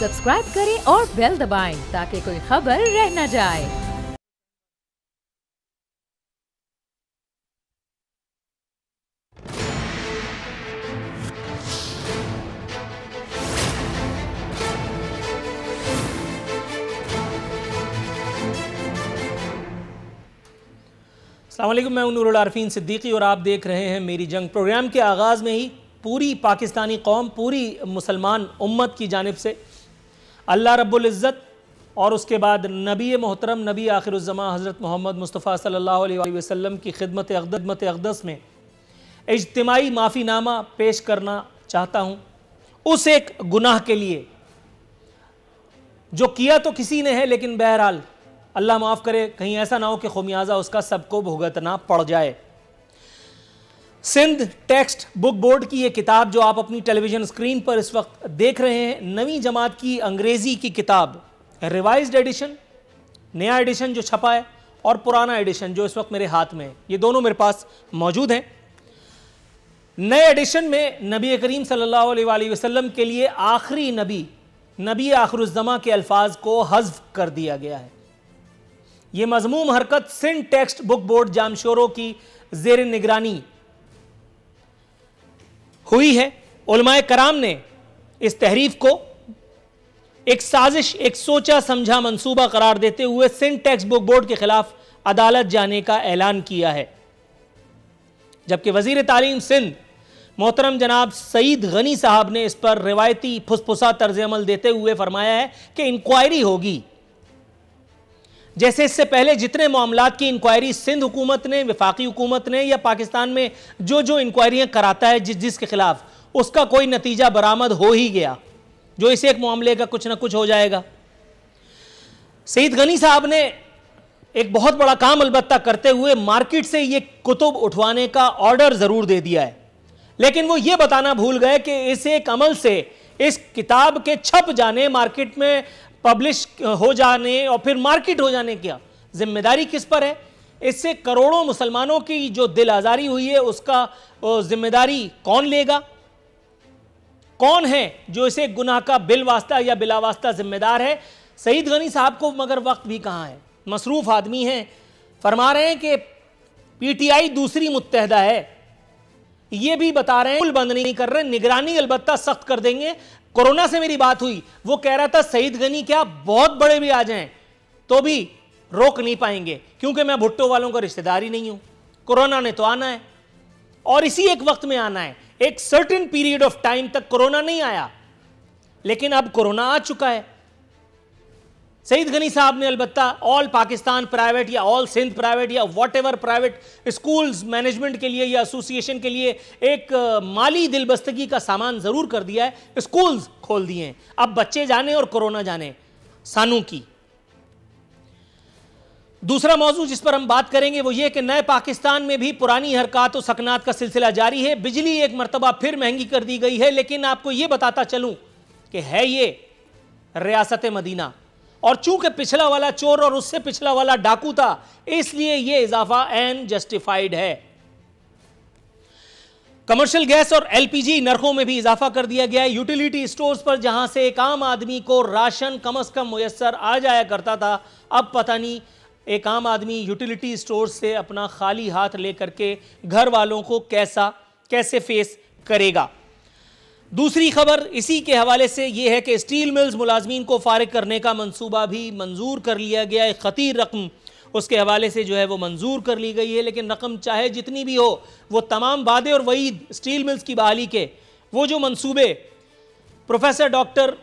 Subscribe करें और bell दबाएं ताकि कोई खबर रह न जाए। अस्सलाम वालेकुम, मैं नूरुल आरफीन सिद्दीकी और आप देख रहे हैं मेरी जंग। प्रोग्राम के आगाज़ में ही पूरी पाकिस्तानी कौम, पूरी मुसलमान उम्मत की जानिब से अल्लाह रब्बुल इज़्ज़त और उसके बाद नबी मोहतरम नबी आखिरुज़्ज़मा हज़रत मोहम्मद मुस्तफ़ा सल्लल्लाहु अलैहि वसल्लम की खिदमत अक़दस में इज्तिमाई माफ़ीनामा पेश करना चाहता हूँ उस एक गुनाह के लिए जो किया तो किसी ने है, लेकिन बहरहाल अल्लाह माफ़ करे, कहीं ऐसा ना हो कि खुमियाजा उसका सबको भुगतना पड़ जाए। सिंध टेक्स्ट बुक बोर्ड की ये किताब जो आप अपनी टेलीविज़न स्क्रीन पर इस वक्त देख रहे हैं, नवीं जमात की अंग्रेज़ी की किताब, रिवाइज्ड एडिशन, नया एडिशन जो छपा है और पुराना एडिशन जो इस वक्त मेरे हाथ में है, ये दोनों मेरे पास मौजूद हैं। नए एडिशन में नबी करीम सल्लल्लाहु अलैहि वसल्लम के लिए आखिरी नबी आखिरुज़्ज़मा के अल्फाज को हज़्फ़ कर दिया गया है। ये मज़मूम हरकत सिंध टेक्स्ट बुक बोर्ड जामशोरों की ज़ेर निगरानी हुई है। उलमाए कराम ने इस तहरीफ को एक साजिश, एक सोचा समझा मंसूबा करार देते हुए सिंध टेक्स्ट बुक बोर्ड के खिलाफ अदालत जाने का ऐलान किया है, जबकि वज़ीर तालीम सिंध मोहतरम जनाब सईद गनी साहब ने इस पर रिवायती फुसफुसा तर्ज अमल देते हुए फरमाया है कि इंक्वायरी होगी। जैसे इससे पहले जितने मामलात की इंक्वायरी सिंध हुकूमत ने, वफाकी हुकूमत ने या पाकिस्तान में जो इंक्वायरियां कराता है जिसके खिलाफ, उसका कोई नतीजा बरामद हो ही गया, जो इस एक मामले का कुछ ना कुछ हो जाएगा। सईद गनी साहब ने एक बहुत बड़ा काम अलबत्ता करते हुए मार्केट से ये कुतुब उठवाने का ऑर्डर ज़रूर दे दिया है, लेकिन वो ये बताना भूल गए कि इस एक अमल से, इस किताब के छप जाने, मार्केट में पब्लिश हो जाने और फिर मार्केट हो जाने की जिम्मेदारी किस पर है? इससे करोड़ों मुसलमानों की जो दिल आज़ारी हुई है उसका जिम्मेदारी कौन लेगा? कौन है जो इसे गुनाह का बिल वास्ता या बिला वास्ता जिम्मेदार है? सईद गनी साहब को मगर वक्त भी कहाँ है, मसरूफ़ आदमी हैं। फरमा रहे हैं कि पीटीआई दूसरी मुत्तहदा है, ये भी बता रहे हैं पुल बंद नहीं कर रहे, निगरानी अलबत्ता सख्त कर देंगे। कोरोना से मेरी बात हुई, वो कह रहा था सईद गनी क्या बहुत बड़े भी आ जाएं तो भी रोक नहीं पाएंगे, क्योंकि मैं भुट्टो वालों का रिश्तेदार ही नहीं हूं। कोरोना ने तो आना है और इसी एक वक्त में आना है, एक सर्टेन पीरियड ऑफ टाइम तक कोरोना नहीं आया, लेकिन अब कोरोना आ चुका है। सईद गनी साहब ने अलबत्ता ऑल पाकिस्तान प्राइवेट या ऑल सिंध प्राइवेट या what ever private schools management के लिए या एसोसिएशन के लिए एक माली दिलबस्तगी का सामान ज़रूर कर दिया है, स्कूल्स खोल दिए हैं। अब बच्चे जाने और कोरोना जाने सानू की। दूसरा मौजू जिस पर हम बात करेंगे वो ये कि नए पाकिस्तान में भी पुरानी हरकत और सकनात का सिलसिला जारी है। बिजली एक मरतबा फिर महंगी कर दी गई है, लेकिन आपको ये बताता चलूँ कि है ये रियासत मदीना, और चूंकि पिछला वाला चोर और उससे पिछला वाला डाकू था, इसलिए यह इजाफा एन जस्टिफाइड है। कमर्शियल गैस और एलपीजी नरखों में भी इजाफा कर दिया गया है। यूटिलिटी स्टोर्स पर जहां से एक आम आदमी को राशन कम से कम मुयस्सर आ जाया करता था, अब पता नहीं एक आम आदमी यूटिलिटी स्टोर्स से अपना खाली हाथ लेकर के घर वालों को कैसे फेस करेगा। दूसरी खबर इसी के हवाले से यह है कि स्टील मिल्स मुलाजमीन को फारिग करने का मंसूबा भी मंजूर कर लिया गया है। खतीर रकम उसके हवाले से जो है वो मंजूर कर ली गई है, लेकिन रकम चाहे जितनी भी हो, वो तमाम वादे और वईद स्टील मिल्स की बहाली के वो जो मंसूबे प्रोफेसर डॉक्टर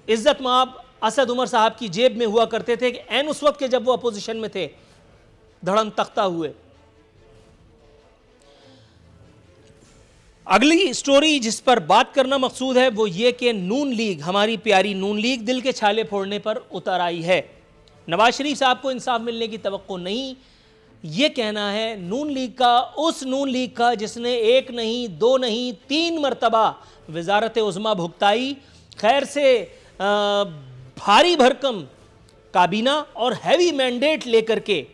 इज़्ज़त माब असद उमर साहब की जेब में हुआ करते थे कि एन उस वक्त के जब वो अपोजिशन में थे, धड़म तख्ता हुए। अगली स्टोरी जिस पर बात करना मकसूद है वो ये कि नून लीग, हमारी प्यारी नून लीग दिल के छाले फोड़ने पर उतर आई है। नवाज शरीफ साहब को इंसाफ मिलने की तवक्को नहीं, ये कहना है नून लीग का, उस नून लीग का जिसने एक नहीं, दो नहीं, 3 मरतबा वजारत उज़्मा भुगताई। खैर से भारी भरकम काबीना और हैवी मैंडेट लेकर के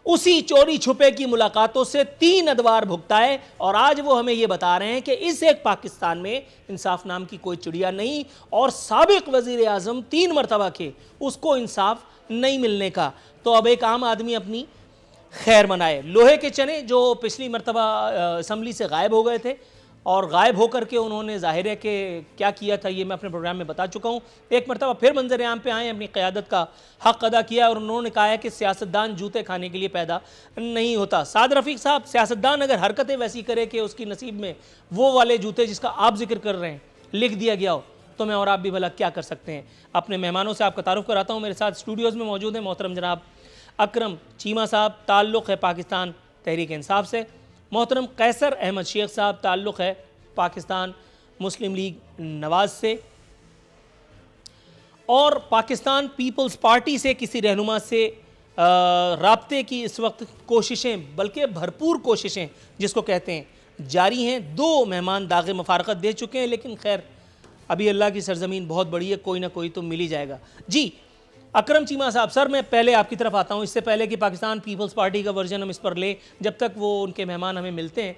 उसी चोरी छुपे की मुलाकातों से 3 अदवार भुगताए, और आज वो हमें ये बता रहे हैं कि इस एक पाकिस्तान में इंसाफ नाम की कोई चिड़िया नहीं, और साबिक वजीर आजम 3 मरतबा के, उसको इंसाफ नहीं मिलने का। तो अब एक आम आदमी अपनी खैर मनाए। लोहे के चने जो पिछली मरतबा असम्बली से गायब हो गए थे, और गायब होकर के उन्होंने ज़ाहिर है कि क्या किया था ये मैं अपने प्रोग्राम में बता चुका हूँ। एक मरतबा फिर मंजर आम पे आए, अपनी क़यादत का हक़ अदा किया, और उन्होंने कहा है कि सियासतदान जूते खाने के लिए पैदा नहीं होता। साद रफ़ीक साहब, सियासतदान अगर हरकतें वैसी करे कि उसकी नसीब में वो वाले जूते जिसका आप जिक्र कर रहे हैं लिख दिया गया हो, तो मैं और आप भी भला क्या कर सकते हैं। अपने मेहमानों से आपका तारुफ़ कराता हूँ। मेरे साथ स्टूडियोज़ में मौजूद हैं मोहतरम जनाब अकरम चीमा साहब, ताल्लुक़ है पाकिस्तान तहरीक इंसाफ से। मोहतरम कैसर अहमद शेख साहब, ताल्लुक़ है पाकिस्तान मुस्लिम लीग नवाज से। और पाकिस्तान पीपल्स पार्टी से किसी रहनुमा से राब्ते की इस वक्त कोशिशें, बल्कि भरपूर कोशिशें जिसको कहते हैं, जारी हैं। 2 मेहमान दाग़े मुफारकत दे चुके हैं, लेकिन खैर अभी अल्लाह की सरजमीन बहुत बड़ी है, कोई ना कोई तो मिल ही जाएगा। जी अकरम चीमा साहब, सर मैं पहले आपकी तरफ आता हूँ, इससे पहले कि पाकिस्तान पीपल्स पार्टी का वर्जन हम इस पर लें, जब तक वो उनके मेहमान हमें मिलते हैं।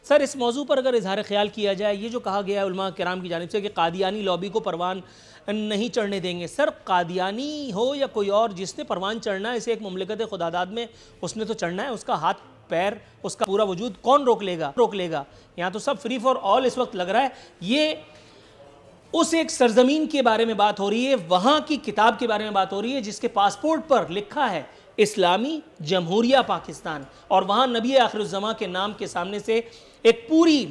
सर इस मौजू पर अगर इजहार ख्याल किया जाए, ये जो कहा गया है उलमा किराम की जानिब से कि कादियानी लॉबी को परवान नहीं चढ़ने देंगे, सर कादियानी हो या कोई और, जिसने परवान चढ़ना है इसे एक मुमलिकत खुदादाद में, उसने तो चढ़ना है। उसका हाथ पैर, उसका पूरा वजूद कौन रोक लेगा? यहाँ तो सब फ्री फॉर ऑल इस वक्त लग रहा है। ये उस एक सरजमीन के बारे में बात हो रही है, वहाँ की किताब के बारे में बात हो रही है जिसके पासपोर्ट पर लिखा है इस्लामी जमहूरिया पाकिस्तान, और वहाँ नबी आखिरुज़्ज़मा के नाम के सामने से एक पूरी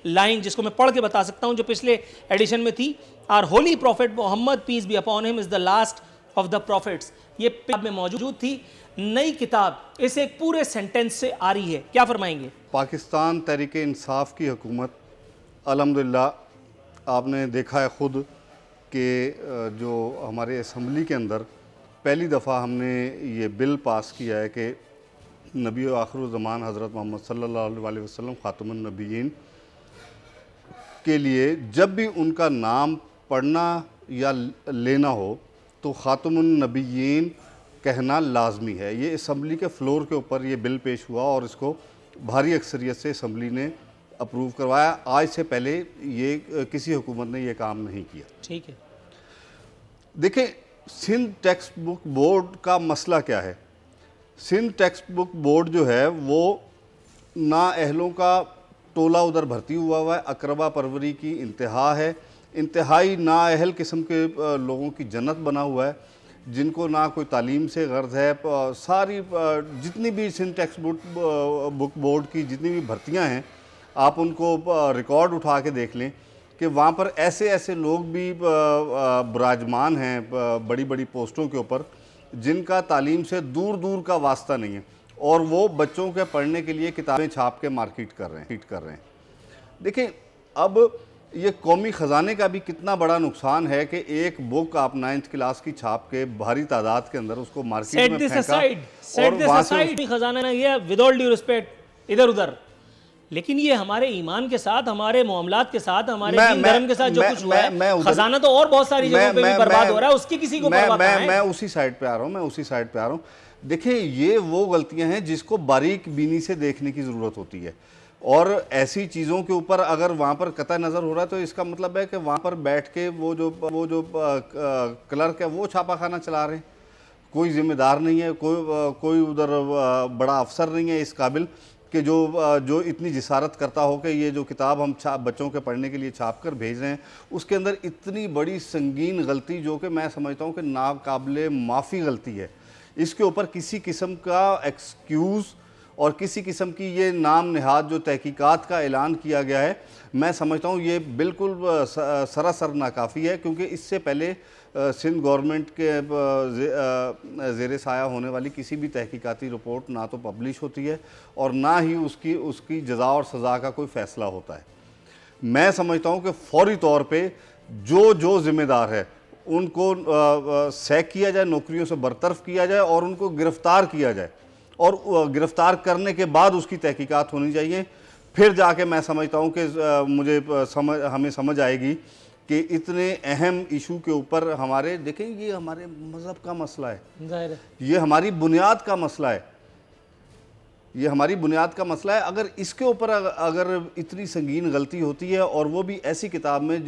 लाइन जिसको मैं पढ़ के बता सकता हूँ, जो पिछले एडिशन में थी, our holy prophet Muhammad peace be upon him is the last of the prophets. ये किताब में मौजूद थी। नई किताब इस एक पूरे सेंटेंस से आ रही है, क्या फरमाएंगे? पाकिस्तान तहरीक इंसाफ की हुकूमत, अल्हम्दुलिल्लाह आपने देखा है ख़ुद कि जो हमारे असम्बली के अंदर पहली दफ़ा हमने ये बिल पास किया है कि नबी आखिरुज़्ज़मान हज़रत मोहम्मद सल्लल्लाहु अलैहि वसल्लम ख़ातमुन नबिय्यीन के लिए जब भी उनका नाम पढ़ना या लेना हो तो ख़ातमुन नबिय्यीन कहना लाजमी है। ये असम्बली के फ्लोर के ऊपर ये बिल पेश हुआ और इसको भारी अक्सरियत से असम्बली ने अप्रूव करवाया। आज से पहले ये किसी हुकूमत ने ये काम नहीं किया। ठीक है, देखिए सिंध टेक्स्ट बुक बोर्ड का मसला क्या है। सिंध टेक्स्ट बुक बोर्ड जो है वो नाअहलों का टोला उधर भर्ती हुआ है, अकरबा परवरी की इंतहा है, इंतहाई नाअहल किस्म के लोगों की जन्नत बना हुआ है, जिनको ना कोई तालीम से गर्ज है। सारी जितनी भी सिंध टेक्स्ट बुक बोर्ड की जितनी भी भर्तियां हैं, आप उनको रिकॉर्ड उठा के देख लें कि वहाँ पर ऐसे ऐसे लोग भी विराजमान हैं बड़ी बड़ी पोस्टों के ऊपर, जिनका तालीम से दूर दूर का वास्ता नहीं है, और वो बच्चों के पढ़ने के लिए किताबें छाप के मार्केट कर रहे हैं। देखिए अब ये कौमी ख़जाने का भी कितना बड़ा नुकसान है कि एक बुक आप 9th क्लास की छाप के भारी तादाद के अंदर उसको मार्केट में फेंका, और वहाँ से खजाना ये विद ऑल ड्यू रिस्पेक्ट इधर उधर, लेकिन ये हमारे ईमान के साथ, हमारे मामलात के साथ, हमारे दीन धर्म के साथ जो कुछ हुआ है, खजाना तो और बहुत सारी जगहों पे भी बर्बाद हो रहा है, उसकी किसी को परवाह नहीं है। मैं उसी साइड पे आ रहा हूँ, देखिए ये वो गलतियां हैं जिसको बारीक बीनी से देखने की ज़रूरत होती है, और ऐसी चीज़ों के ऊपर अगर वहाँ पर कतई नज़र हो रहा है तो इसका मतलब है कि वहाँ पर बैठ के वो जो क्लर्क है वो छापा खाना चला रहे हैं, कोई जिम्मेदार नहीं है, कोई उधर बड़ा अफसर नहीं है इस काबिल कि जो इतनी जिसारत करता हो कि ये जो किताब हम बच्चों के पढ़ने के लिए छाप कर भेज रहे हैं, उसके अंदर इतनी बड़ी संगीन गलती जो कि मैं समझता हूँ कि नाकाबिले माफ़ी गलती है। इसके ऊपर किसी किस्म का एक्सक्यूज़ और किसी किस्म की ये नाम नहाद जो तहकीकात का ऐलान किया गया है, मैं समझता हूँ ये बिल्कुल सरासर नाकाफ़ी है, क्योंकि इससे पहले सिंध गवर्नमेंट के ज़ेरे साया होने वाली किसी भी तहकीकाती रिपोर्ट ना तो पब्लिश होती है और ना ही उसकी जज़ा और सज़ा का कोई फ़ैसला होता है। मैं समझता हूँ कि फ़ौरी तौर पे जो ज़िम्मेदार है उनको सैक किया जाए, नौकरियों से बरतरफ किया जाए और उनको गिरफ़्तार किया जाए, और गिरफ़्तार करने के बाद उसकी तहकीकात होनी चाहिए। फिर जाके मैं समझता हूँ कि हमें समझ आएगी कि इतने अहम इशू के ऊपर हमारे, देखें ये हमारे मज़हब का मसला है, जाहिर है ये हमारी बुनियाद का मसला है, ये हमारी बुनियाद का मसला है। अगर इसके ऊपर अगर इतनी संगीन गलती होती है और वो भी ऐसी किताब में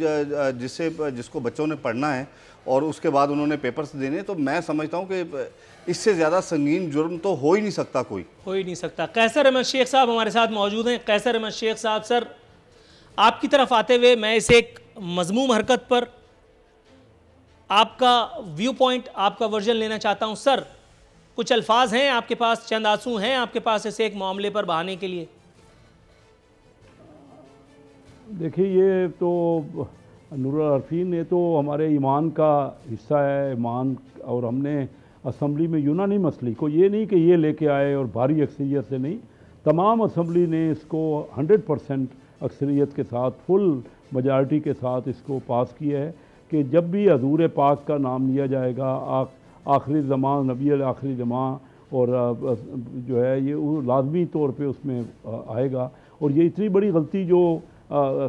जिसको बच्चों ने पढ़ना है और उसके बाद उन्होंने पेपर्स देने, तो मैं समझता हूँ कि इससे ज़्यादा संगीन जुर्म तो हो ही नहीं सकता, कोई हो ही नहीं सकता। कैसर अहमद शेख साहब हमारे साथ मौजूद हैं। कैसर अहमद शेख साहब, सर आपकी तरफ आते हुए मैं इस एक मज़मूम हरकत पर आपका व्यू पॉइंट, आपका वर्जन लेना चाहता हूँ। सर कुछ अल्फाज हैं आपके पास, चंद आंसू हैं आपके पास इस एक मामले पर बहाने के लिए? देखिए, ये तो नूरुल अरफीन, ये तो हमारे ईमान का हिस्सा है, ईमान। और हमने असम्बली में यूनानी मसले को, ये नहीं कि ये लेके आए और भारी अक्सरियत से नहीं, तमाम असम्बली ने इसको 100% अक्सरियत के साथ, फुल मेजॉरिटी के साथ इसको पास किया है कि जब भी हजूर पाक का नाम लिया जाएगा, आखिरी ज़मान, नबी आखिरी ज़मान, और जो है ये लाजमी तौर पे उसमें आएगा। और ये इतनी बड़ी गलती जो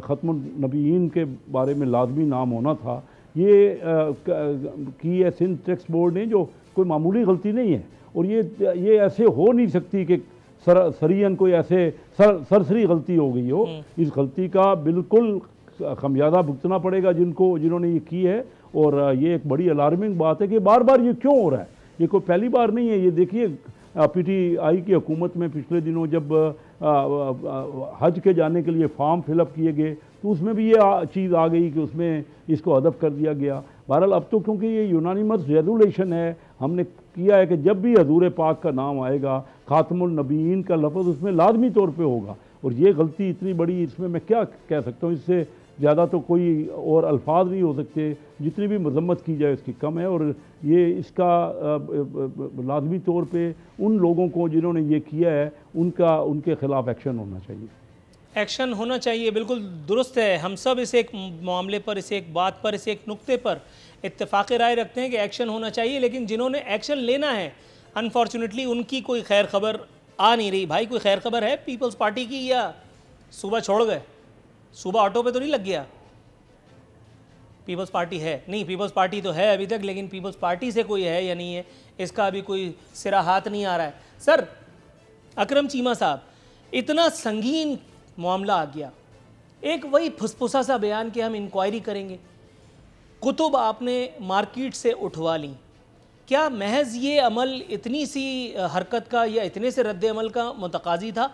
ख़त्मुन नबीयीन के बारे में लाजमी नाम होना था, ये की है सिंध टेक्स्ट बोर्ड ने, जो कोई मामूली गलती नहीं है। और ये ऐसे हो नहीं सकती कि सरियन कोई ऐसे सरसरी गलती हो गई हो। इस गलती का बिल्कुल खमियाजा भुगतना पड़ेगा जिन्होंने ये की है। और ये एक बड़ी अलार्मिंग बात है कि बार बार ये क्यों हो रहा है। ये कोई पहली बार नहीं है। ये देखिए, PTI की हुकूमत में पिछले दिनों जब हज के जाने के लिए फॉर्म फिलअप किए गए, तो उसमें भी ये चीज़ आ गई कि उसमें इसको अदब कर दिया गया। बहरहाल अब तो क्योंकि ये यूनानिमस रेजुलेशन है, हमने किया है कि जब भी हजूर पाक का नाम आएगा, खातमुल नबीयीन का लफ्ज़ उसमें लाजमी तौर पे होगा। और ये गलती इतनी बड़ी, इसमें मैं क्या कह सकता हूँ, इससे ज़्यादा तो कोई और अल्फाज नहीं हो सकते। जितनी भी मजम्मत की जाए उसकी कम है। और ये इसका लाजमी तौर पे उन लोगों को जिन्होंने ये किया है उनके ख़िलाफ़ एक्शन होना चाहिए। एक्शन होना चाहिए, बिल्कुल दुरुस्त है। हम सब इस एक मामले पर, इस एक बात पर, इस एक नुक्ते पर इत्तेफाक राय रखते हैं कि एक्शन होना चाहिए। लेकिन जिन्होंने एक्शन लेना है, अनफॉर्चुनेटली उनकी कोई खैर खबर आ नहीं रही। भाई कोई खैर खबर है पीपल्स पार्टी की, या सुबह छोड़ गए? सुबह ऑटो पे तो नहीं लग गया? पीपल्स पार्टी है नहीं, पीपल्स पार्टी तो है अभी तक, लेकिन पीपल्स पार्टी से कोई है या नहीं है, इसका अभी कोई सिरा हाथ नहीं आ रहा है। सर अकरम चीमा साहब, इतना संगीन मामला आ गया, एक वही फुसफुसा सा बयान कि हम इंक्वायरी करेंगे, कुतुब आपने मार्केट से उठवा ली। क्या महज ये अमल इतनी सी हरकत का या इतने से रद्द अमल का मुतकाजी था,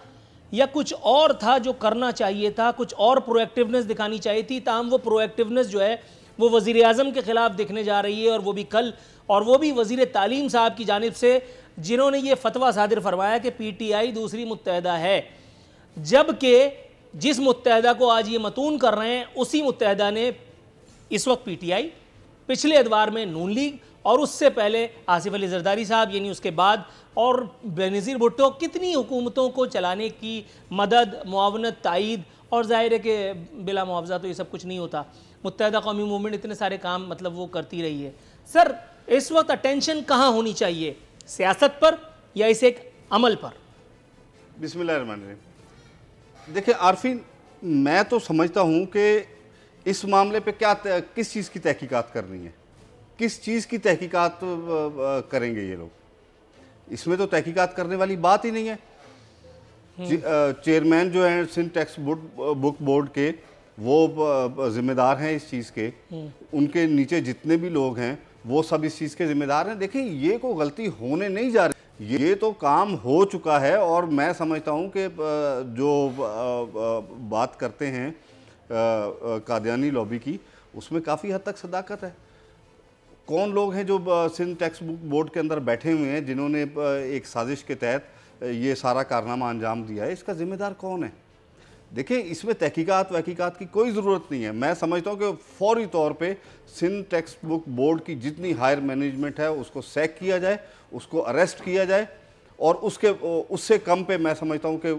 या कुछ और था जो करना चाहिए था, कुछ और प्रोएक्टिवनेस दिखानी चाहिए थी? ताहम वो प्रोएक्टिवनेस जो है वो वज़ीर आज़म के ख़िलाफ़ दिखने जा रही है, और वो भी कल, और वो भी वज़ीर तालीम साहब की जानिब से, जिन्होंने ये फतवा सादिर फरमाया कि PTI दूसरी मुत्तहदा है। जबकि जिस मुत्तहदा को आज ये मतून कर रहे हैं, उसी मुत्तहदा ने इस वक्त PTI, पिछले अदवार में नून लीग, और उससे पहले आसिफ अली जरदारी साहब, यानी उसके बाद, और बेनज़ीर भुट्टो, कितनी हुकूमतों को चलाने की मदद, मुआवनत, तायीद, और ज़ाहिर है कि बिला मुआवजा तो ये सब कुछ नहीं होता। मुत्तहदा कौमी मूवमेंट इतने सारे काम मतलब वो करती रही है। सर इस वक्त अटेंशन कहाँ होनी चाहिए, सियासत पर या इस एक अमल पर? बिस्मिल्लाहिर्रहमानिर्रहीम। देखिए आरफीन, मैं तो समझता हूँ कि इस मामले पे किस चीज़ की तहकीकात करनी है, किस चीज़ की तहकीकात करेंगे ये लोग। इसमें तो तहकीकात करने वाली बात ही नहीं है। चेयरमैन जो हैं सिंध टेक्स्ट बुक बोर्ड के, वो जिम्मेदार हैं इस चीज़ के। उनके नीचे जितने भी लोग हैं वो सब इस चीज़ के जिम्मेदार हैं। देखिए ये कोई गलती होने नहीं जा रही, ये तो काम हो चुका है। और मैं समझता हूँ कि जो बात करते हैं कादियानी लॉबी की, उसमें काफ़ी हद तक सदाकत है। कौन लोग हैं जो सिंध टेक्स्ट बुक बोर्ड के अंदर बैठे हुए हैं, जिन्होंने एक साजिश के तहत ये सारा कारनामा अंजाम दिया है, इसका ज़िम्मेदार कौन है? देखिए इसमें तहकीकात की कोई ज़रूरत नहीं है। मैं समझता हूँ कि फौरी तौर पे सिंध टेक्स्ट बुक बोर्ड की जितनी हायर मैनेजमेंट है उसको सैक किया जाए, उसको अरेस्ट किया जाए, और उससे कम पे मैं समझता हूँ कि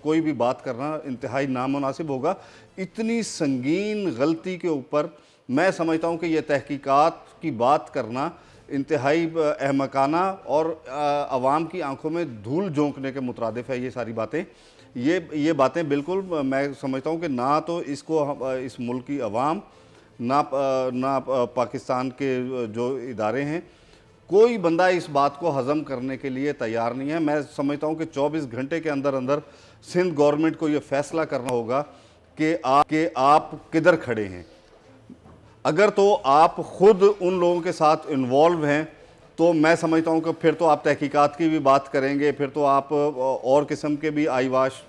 कोई भी बात करना इंतहाई नामुनासिब होगा। इतनी संगीन गलती के ऊपर मैं समझता हूँ कि यह तहकीकात की बात करना इंतहाई अहमकाना और आवाम की आंखों में धूल झोंकने के मुतरादिफ है। ये सारी बातें, ये बातें बिल्कुल मैं समझता हूँ कि ना तो इसको इस मुल्क की आवाम, ना पाकिस्तान के जो इदारे हैं, कोई बंदा इस बात को हज़म करने के लिए तैयार नहीं है। मैं समझता हूँ कि 24 घंटे के अंदर अंदर सिंध गवर्नमेंट को ये फैसला करना होगा कि आप किधर खड़े हैं। अगर तो आप ख़ुद उन लोगों के साथ इन्वॉल्व हैं तो मैं समझता हूँ कि फिर तो आप तहकीकात की भी बात करेंगे, फिर तो आप और किस्म के भी आईवाश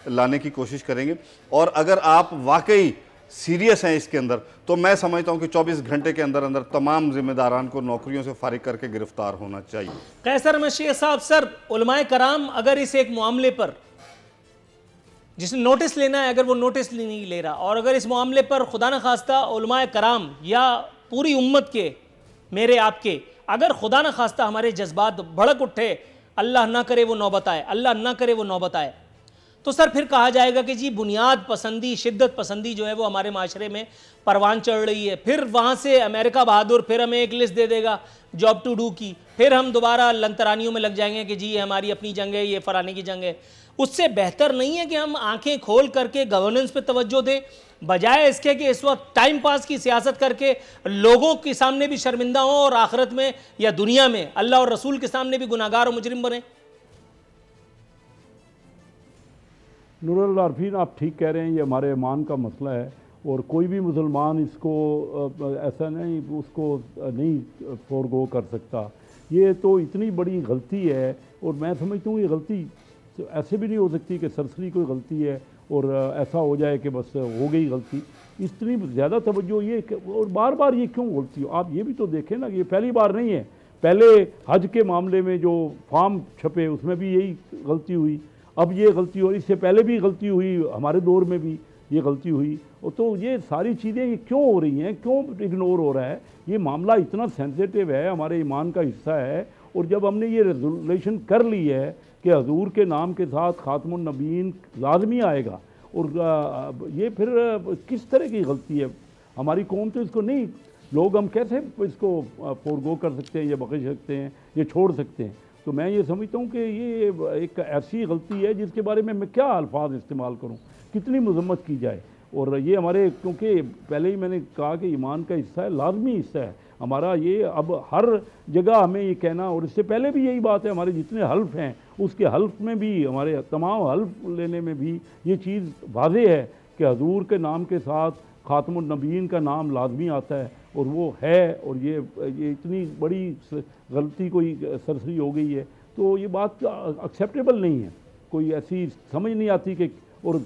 लाने की कोशिश करेंगे। और अगर आप वाकई सीरियस हैं इसके अंदर, तो मैं समझता हूं कि 24 घंटे के अंदर अंदर तमाम जिम्मेदारान को नौकरियों से फारिग करके गिरफ्तार होना चाहिए। कैसर मशीह साहब, सर उलमाए कराम अगर इस एक मामले पर जिसने नोटिस लेना है, अगर वो नोटिस नहीं ले रहा, और अगर इस मामले पर खुदा न खास्ता उलमाए कराम या पूरी उम्मत के, मेरे आपके, अगर खुदा न खास्ता हमारे जज्बात भड़क उठे, अल्लाह ना करे वो नौबत आए, अल्लाह ना करे वो नौबत आए, तो सर फिर कहा जाएगा कि जी बुनियाद पसंदी, शिद्दत पसंदी जो है वो हमारे माशरे में परवान चढ़ रही है। फिर वहाँ से अमेरिका बहादुर फिर हमें एक लिस्ट दे देगा जॉब टू डू की, फिर हम दोबारा लंतरानियों में लग जाएंगे कि जी ये हमारी अपनी जंग है, ये फलाने की जंग है। उससे बेहतर नहीं है कि हम आंखें खोल करके गवर्नेंस पे तवज्जो दें, बजाय इसके कि इस वक्त टाइम पास की सियासत करके लोगों के सामने भी शर्मिंदा हों और आखिरत में या दुनिया में अल्लाह और रसूल के सामने भी गुनाहगार और मुजरिम बने। नूरुल आरफीन, आप ठीक कह रहे हैं, ये हमारे ईमान का मसला है और कोई भी मुसलमान इसको ऐसा नहीं उसको नहीं फोरगो कर सकता। ये तो इतनी बड़ी गलती है और मैं समझता हूँ ये गलती ऐसे भी नहीं हो सकती कि सरसरी कोई गलती है और ऐसा हो जाए कि बस हो गई गलती। इतनी ज़्यादा तवज्जो ये और बार बार ये क्यों गलती हो? आप ये भी तो देखें ना, ये पहली बार नहीं है। पहले हज के मामले में जो फॉर्म छपे उसमें भी यही गलती हुई, अब ये गलती हो, इससे पहले भी गलती हुई, हमारे दौर में भी ये गलती हुई। तो ये सारी चीज़ें ये क्यों हो रही हैं, क्यों इग्नोर हो रहा है? ये मामला इतना सेंसिटिव है, हमारे ईमान का हिस्सा है। और जब हमने ये रेजोल्यूशन कर ली है कि हजूर के नाम के साथ खातमुन नबीन लाजमी आएगा, और ये फिर किस तरह की गलती है? हमारी कौम तो इसको नहीं, लोग हम कैसे इसको फोरगो कर सकते हैं या बख्श सकते हैं, ये छोड़ सकते हैं? तो मैं ये समझता हूँ कि ये एक ऐसी गलती है जिसके बारे में मैं क्या अल्फाज इस्तेमाल करूँ, कितनी मजम्मत की जाए। और ये हमारे, क्योंकि पहले ही मैंने कहा कि ईमान का हिस्सा है, लाजमी हिस्सा है हमारा ये। अब हर जगह हमें ये कहना, और इससे पहले भी यही बात है, हमारे जितने हल्फ हैं उसके हल्फ में भी, हमारे तमाम हल्फ लेने में भी ये चीज़ वाज़ेह है कि हजूर के नाम के साथ खातमुन नबीन का नाम लाजमी आता है, और वो है। और ये इतनी बड़ी गलती कोई सरसरी हो गई है, तो ये बात एक्सेप्टेबल नहीं है। कोई ऐसी समझ नहीं आती कि, और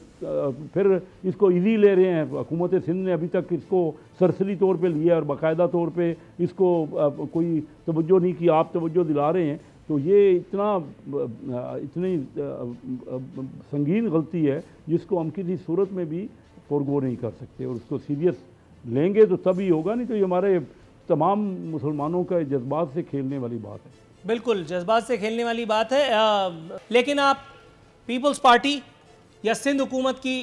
फिर इसको इजी ले रहे हैं। हुकूमत सिंध ने अभी तक इसको सरसरी तौर पे लिया और बाकायदा तौर पे इसको कोई तवज्जो नहीं की, आप तवज्जो दिला रहे हैं। तो ये इतनी संगीन गलती है जिसको हम किसी सूरत में भी फोरगो नहीं कर सकते, और उसको सीरियस लेंगे तो तभी होगा, नहीं तो ये हमारे तमाम मुसलमानों का जज्बात से खेलने वाली बात है। बिल्कुल जज्बात से खेलने वाली बात है। लेकिन आप पीपल्स पार्टी या सिंध हुकूमत की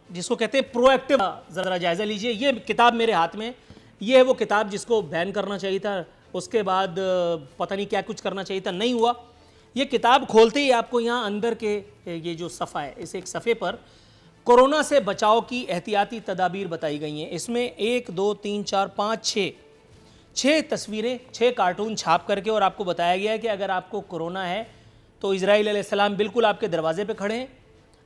जिसको कहते हैं प्रोएक्टिव, ज़रा जायज़ा लीजिए। ये किताब मेरे हाथ में, ये है वो किताब जिसको बैन करना चाहिए था, उसके बाद पता नहीं क्या कुछ करना चाहिए था, नहीं हुआ। ये किताब खोलते ही आपको यहाँ अंदर के ये जो सफ़ा है, इस एक सफ़े पर कोरोना से बचाव की एहतियाती तदाबीर बताई गई हैं। इसमें 1 2 3 4 5 6 तस्वीरें, 6 कार्टून छाप करके, और आपको बताया गया है कि अगर आपको कोरोना है तो इजराइल अलैहिस्सलाम बिल्कुल आपके दरवाजे पे खड़े हैं।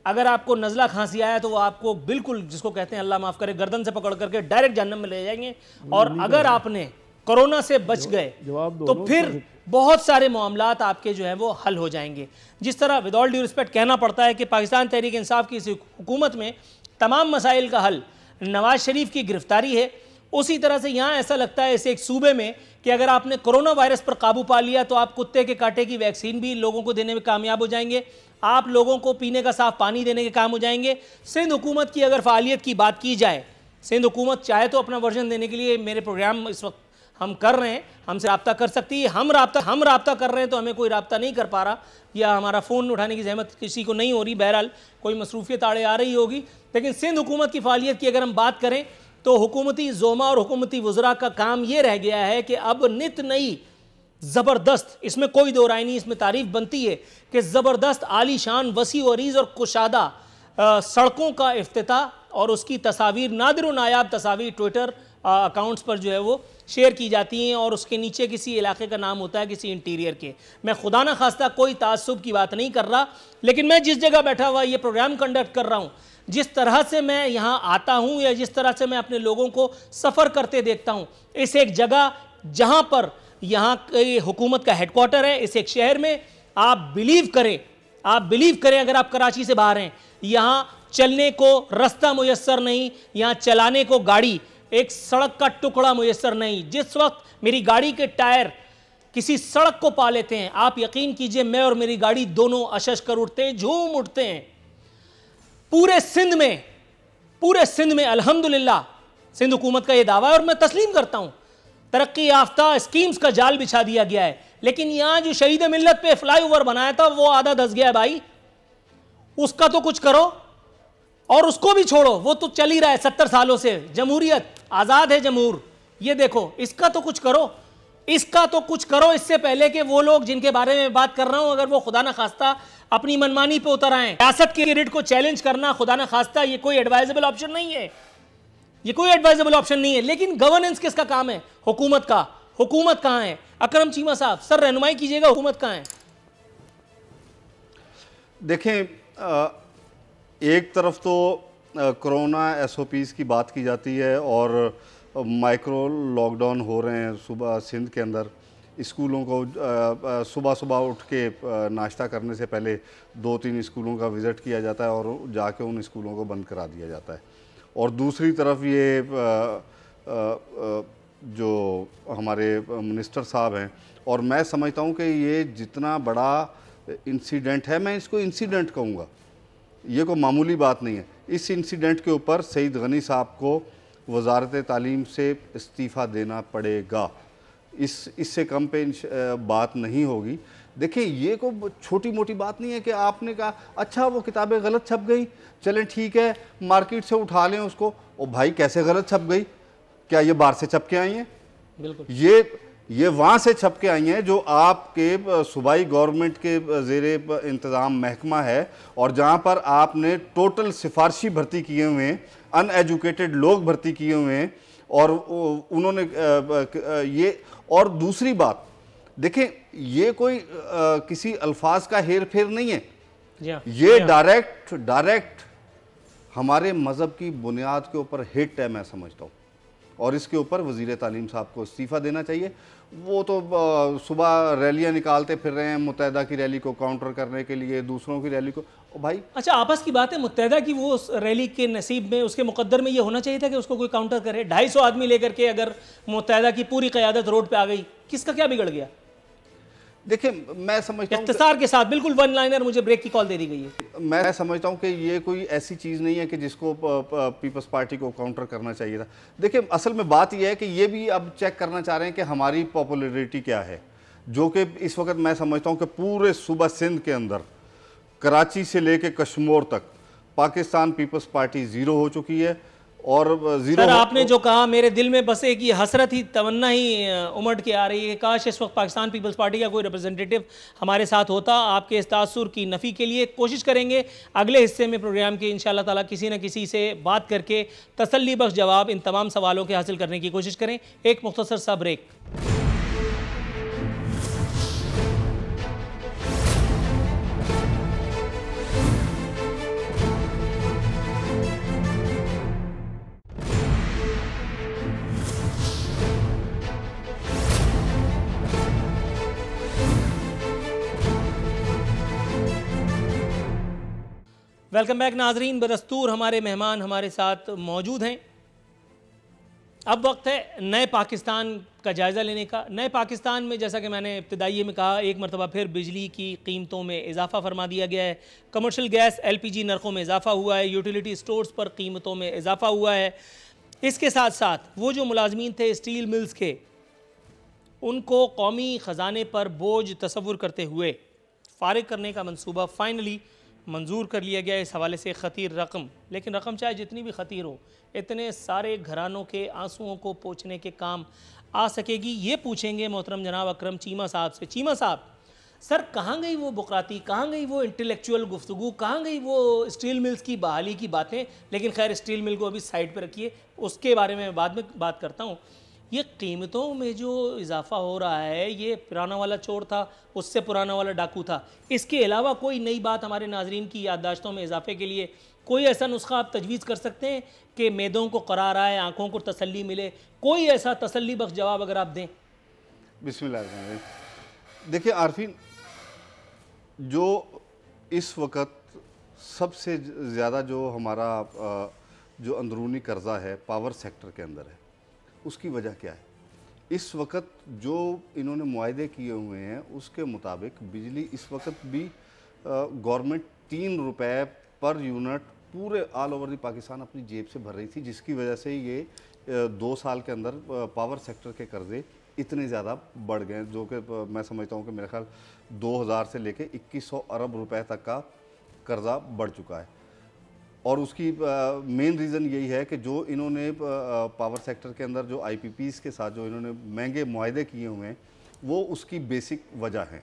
अगर आपको नज़ला खांसी आया तो वो आपको बिल्कुल, जिसको कहते हैं अल्लाह माफ़ करे, गर्दन से पकड़ करके डायरेक्ट जहन्नम में ले जाएंगे। और अगर आपने कोरोना से बच गए तो फिर बहुत सारे मामलात आपके जो है वो हल हो जाएंगे। जिस तरह विद ऑल ड्यू रिस्पेक्ट कहना पड़ता है कि पाकिस्तान तहरीक इंसाफ की इस हुकूमत में तमाम मसाइल का हल नवाज शरीफ की गिरफ्तारी है, उसी तरह से यहाँ ऐसा लगता है इस एक सूबे में कि अगर आपने कोरोना वायरस पर काबू पा लिया तो आप कुत्ते के कांटे की वैक्सीन भी लोगों को देने में कामयाब हो जाएंगे, आप लोगों को पीने का साफ पानी देने के काम हो जाएंगे। सिंध हुकूमत की अगर फ़ालियत की बात की जाए, सिंध हुकूमत चाहे तो अपना वर्जन देने के लिए, मेरे प्रोग्राम इस वक्त हम कर रहे हैं, हमसे रब्ता कर सकती है। हम रब्ता कर रहे हैं तो हमें कोई रब्ता नहीं कर पा रहा, या हमारा फ़ोन उठाने की जहमत किसी को नहीं हो रही, बहरहाल कोई मसरूफियत आड़े आ रही होगी। लेकिन सिंध हुकूमत की फ़ालियत की अगर हम बात करें तो हुकूमती ज़ोमा और हुकूमती वज़रा का काम ये रह गया है कि अब नित नई ज़बरदस्त, इसमें कोई दो राय नहीं, इसमें तारीफ़ बनती है कि ज़बरदस्त आलीशान वसी वरीज़ और कुशादा सड़कों का इफ्तिताह और उसकी तस्वीर, नादिर व नायाब तस्वीर ट्विटर अकाउंट्स पर जो है वो शेयर की जाती हैं और उसके नीचे किसी इलाके का नाम होता है, किसी इंटीरियर के। मैं खुदा न खास्ता कोई ताज्जुब की बात नहीं कर रहा, लेकिन मैं जिस जगह बैठा हुआ ये प्रोग्राम कंडक्ट कर रहा हूँ, जिस तरह से मैं यहाँ आता हूँ या जिस तरह से मैं अपने लोगों को सफ़र करते देखता हूँ, इस एक जगह जहाँ पर यहाँ की हुकूमत का हेडक्वार्टर है, इस एक शहर में, आप बिलीव करें अगर आप कराची से बाहर हैं, यहाँ चलने को रास्ता मुयस्सर नहीं, यहाँ चलाने को गाड़ी, एक सड़क का टुकड़ा मुयस्सर नहीं। जिस वक्त मेरी गाड़ी के टायर किसी सड़क को पा लेते हैं, आप यकीन कीजिए मैं और मेरी गाड़ी दोनों अशश कर उठते हैं, झूम उठते हैं। पूरे सिंध में अल्हम्दुलिल्लाह, सिंध हुकूमत का यह दावा है और मैं तस्लीम करता हूं, तरक्की याफ्ता स्कीम्स का जाल बिछा दिया गया है। लेकिन यहां जो शहीद मिल्लत पे फ्लाईओवर बनाया था वो आधा धस गया है भाई, उसका तो कुछ करो। और उसको भी छोड़ो, वो तो चल ही रहा है 70 सालों से, जमहूरियत, आज़ाद है जमहूर, ये देखो, इसका तो कुछ करो, इससे पहले कि वो लोग जिनके बारे में बात कर रहा हूं, अगर वो खुदा न खास्ता अपनी मनमानी पे उतर आए। रियासत के क्रेडिट को चैलेंज करना खुदा न खास्ता ये कोई एडवाइजेबल ऑप्शन नहीं है, लेकिन गवर्नेंस किसका काम है? हुकूमत का। हुकूमत कहां है? अकरम चीमा साहब, सर रहनुमाई कीजिएगा, हुकूमत कहां है? देखें, एक तरफ तो कोरोना SOPs की बात की जाती है और माइक्रो लॉकडाउन हो रहे हैं। सुबह सिंध के अंदर स्कूलों को सुबह उठ के नाश्ता करने से पहले 2-3 स्कूलों का विज़िट किया जाता है और जाके उन स्कूलों को बंद करा दिया जाता है। और दूसरी तरफ ये जो हमारे मिनिस्टर साहब हैं, और मैं समझता हूँ कि ये जितना बड़ा इंसिडेंट है, मैं इसको इंसिडेंट कहूँगा, ये कोई मामूली बात नहीं है। इस इंसिडेंट के ऊपर सईद गनी साहब को वजारत तालीम से इस्तीफ़ा देना पड़ेगा, इससे कम पे बात नहीं होगी। देखिए, ये कोई छोटी मोटी बात नहीं है कि आपने कहा अच्छा वो किताबें गलत छप गई, चलें ठीक है मार्केट से उठा लें उसको। ओ भाई, कैसे गलत छप गई? क्या ये बाहर से छप के आई हैं? बिल्कुल, ये वहाँ से छप के आई हैं जो आपके सूबाई गवर्नमेंट के ज़ेरे इंतज़ाम महकमा है, और जहाँ पर आपने टोटल सिफारशी भर्ती किए हुए हैं, अनएजुकेटेड लोग भर्ती किए हुए हैं, और उन्होंने ये। और दूसरी बात, देखें, ये कोई किसी अल्फाज का हेर फेर नहीं है, ये डायरेक्ट हमारे मज़हब की बुनियाद के ऊपर हिट है, मैं समझता हूँ। और इसके ऊपर वज़ीर तालीम साहब को इस्तीफ़ा देना चाहिए। वो तो सुबह रैलियां निकालते फिर रहे हैं, मुत्तहदा की रैली को काउंटर करने के लिए, दूसरों की रैली को। भाई अच्छा, आपस की बात है, मुत्तहदा की वो रैली के नसीब में, उसके मुकद्दर में ये होना चाहिए था कि उसको कोई काउंटर करे। 250 आदमी लेकर के अगर मुत्तहदा की पूरी क़यादत रोड पे आ गई, किसका क्या बिगड़ गया? देखिए, मैं समझता हूँ इख्तिसार के साथ, बिल्कुल वन लाइनर, मुझे ब्रेक की कॉल दे दी गई है। मैं समझता हूँ कि ये कोई ऐसी चीज़ नहीं है कि जिसको पीपल्स पार्टी को काउंटर करना चाहिए था। देखिए, असल में बात यह है कि ये भी अब चेक करना चाह रहे हैं कि हमारी पॉपुलैरिटी क्या है, जो कि इस वक्त मैं समझता हूँ कि पूरे सूबा सिंध के अंदर, कराची से लेके कश्मीर तक, पाकिस्तान पीपल्स पार्टी ज़ीरो हो चुकी है। और ज़ीरो, सर आपने जो कहा, मेरे दिल में बस एक ये हसरत ही, तमन्ना ही उमड़ के आ रही है, काश इस वक्त पाकिस्तान पीपल्स पार्टी का कोई रिप्रेजेंटेटिव हमारे साथ होता। आपके इस तासुर की नफ़ी के लिए कोशिश करेंगे अगले हिस्से में प्रोग्राम के इंशाअल्लाह ताला किसी न किसी से बात करके तसल्ली बख्श जवाब इन तमाम सवालों के हासिल करने की कोशिश करें। एक मुख्तसर सा ब्रेक। वेलकम बैक नाजरीन। बदस्तूर हमारे मेहमान हमारे साथ मौजूद हैं। अब वक्त है नए पाकिस्तान का जायज़ा लेने का। नए पाकिस्तान में, जैसा कि मैंने इब्तिदाई में कहा, एक मरतबा फिर बिजली की कीमतों में इजाफा फरमा दिया गया है। कमर्शियल गैस LPG नरखों में इजाफा हुआ है। यूटिलिटी स्टोर्स पर कीमतों में इजाफा हुआ है। इसके साथ साथ वो जो मुलाजमीन थे स्टील मिल्स के, उनको कौमी ख़जाने पर बोझ तसव्वुर करते हुए फ़ारिग करने का मंसूबा फाइनली मंजूर कर लिया गया। इस हवाले से ख़तीर रकम, लेकिन रकम चाहे जितनी भी ख़तीर हो, इतने सारे घरानों के आंसुओं को पोंछने के काम आ सकेगी, ये पूछेंगे मोहतरम जनाब अकरम चीमा साहब से। चीमा साहब, सर कहाँ गई वो बुकराती, कहाँ गई वो इंटेलेक्चुअल गुफ्तगू, कहाँ गई वो स्टील मिल्स की बहाली की बातें। लेकिन खैर स्टील मिल को अभी साइड पे रखिए, उसके बारे में बाद में बात करता हूँ। ये कीमतों में जो इजाफा हो रहा है, ये पुराना वाला चोर था, उससे पुराना वाला डाकू था। इसके अलावा कोई नई बात हमारे नाजरीन की याददाश्तों में इजाफे के लिए कोई ऐसा नुस्खा आप तजवीज़ कर सकते हैं कि मैदों को करार आए, आँखों को तसल्ली मिले? कोई ऐसा तसल्ली बख्श जवाब अगर आप दें। बिस्मिल्लाह। देखिए आरफीन, जो इस वक्त सबसे ज़्यादा जो हमारा जो अंदरूनी कर्जा है पावर सेक्टर के अंदर है, उसकी वजह क्या है? इस वक्त जो इन्होंने मुआहदे किए हुए हैं उसके मुताबिक बिजली इस वक्त भी गवर्नमेंट 3 रुपए पर यूनिट पूरे ऑल ओवर द पाकिस्तान अपनी जेब से भर रही थी, जिसकी वजह से ये 2 साल के अंदर पावर सेक्टर के कर्जे इतने ज़्यादा बढ़ गए, जो कि मैं समझता हूँ कि मेरे ख्याल 2000 से लेके 2100 अरब रुपए तक का कर्जा बढ़ चुका है। और उसकी मेन रीज़न यही है कि जो इन्होंने पावर सेक्टर के अंदर जो IPPs के साथ जो इन्होंने महंगे मुआहदे किए हुए हैं, वो उसकी बेसिक वजह है।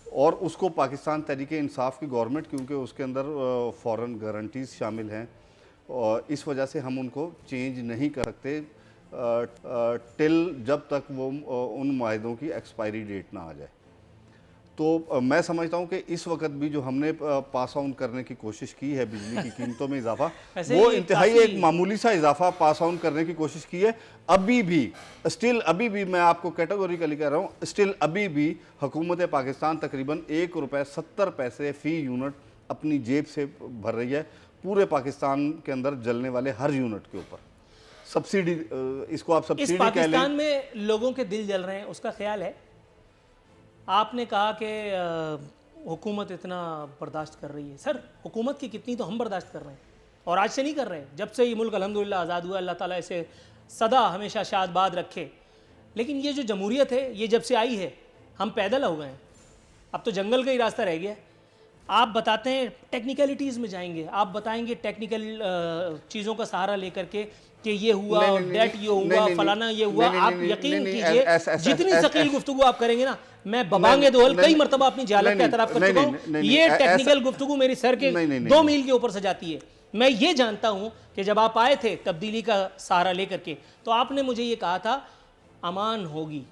और उसको पाकिस्तान तहरीक इंसाफ की गवर्नमेंट, क्योंकि उसके अंदर फॉरेन गारंटीज़ शामिल हैं, और इस वजह से हम उनको चेंज नहीं कर सकते टिल जब तक वो उन मुआहदों की एक्सपायरी डेट ना आ जाए। तो मैं समझता हूं कि इस वक्त भी जो हमने पास ऑन करने की कोशिश की है बिजली की कीमतों में इजाफा, वो इंतहाई एक मामूली सा इजाफा पास ऑन करने की कोशिश की है। अभी भी स्टिल, अभी भी मैं आपको कैटेगोरिकली कह रहा हूँ, स्टिल अभी भी हुकूमत पाकिस्तान तकरीबन 1 रुपये 70 पैसे फ़ी यूनिट अपनी जेब से भर रही है, पूरे पाकिस्तान के अंदर जलने वाले हर यूनिट के ऊपर सब्सिडी। इसको आप सब्सिडी कह लें। पाकिस्तान में लोगों के दिल जल रहे हैं, उसका ख्याल है? आपने कहा कि हुकूमत इतना बर्दाश्त कर रही है। सर हुकूमत की कितनी तो हम बर्दाश्त कर रहे हैं, और आज से नहीं कर रहे हैं, जब से ये मुल्क अल्हम्दुलिल्लाह आज़ाद हुआ, अल्लाह ताला इसे सदा हमेशा शादबाद रखे। लेकिन ये जो जमहूरियत है, ये जब से आई है हम पैदल हो गए हैं, अब तो जंगल का ही रास्ता रह गया। आप बताते हैं टेक्निकलिटीज़ में जाएंगे, आप बताएंगे टेक्निकल चीज़ों का सहारा लेकर के कि ये हुआ और डेट ये हुआ, फलाना ये हुआ। आप यकीन कीजिए जितनी सकील गुफ्तगू आप करेंगे ना, मैं बबांगे दोहल कई मरतबा अपनी जहालत का एतराफ़ कर चुका हूँ, ये टेक्निकल गुफ्तगू मेरी सर के 2 मील के ऊपर से जाती है। मैं ये जानता हूँ कि जब आप आए थे तब्दीली का सहारा लेकर के, तो आपने मुझे ये कहा था अमान होगी,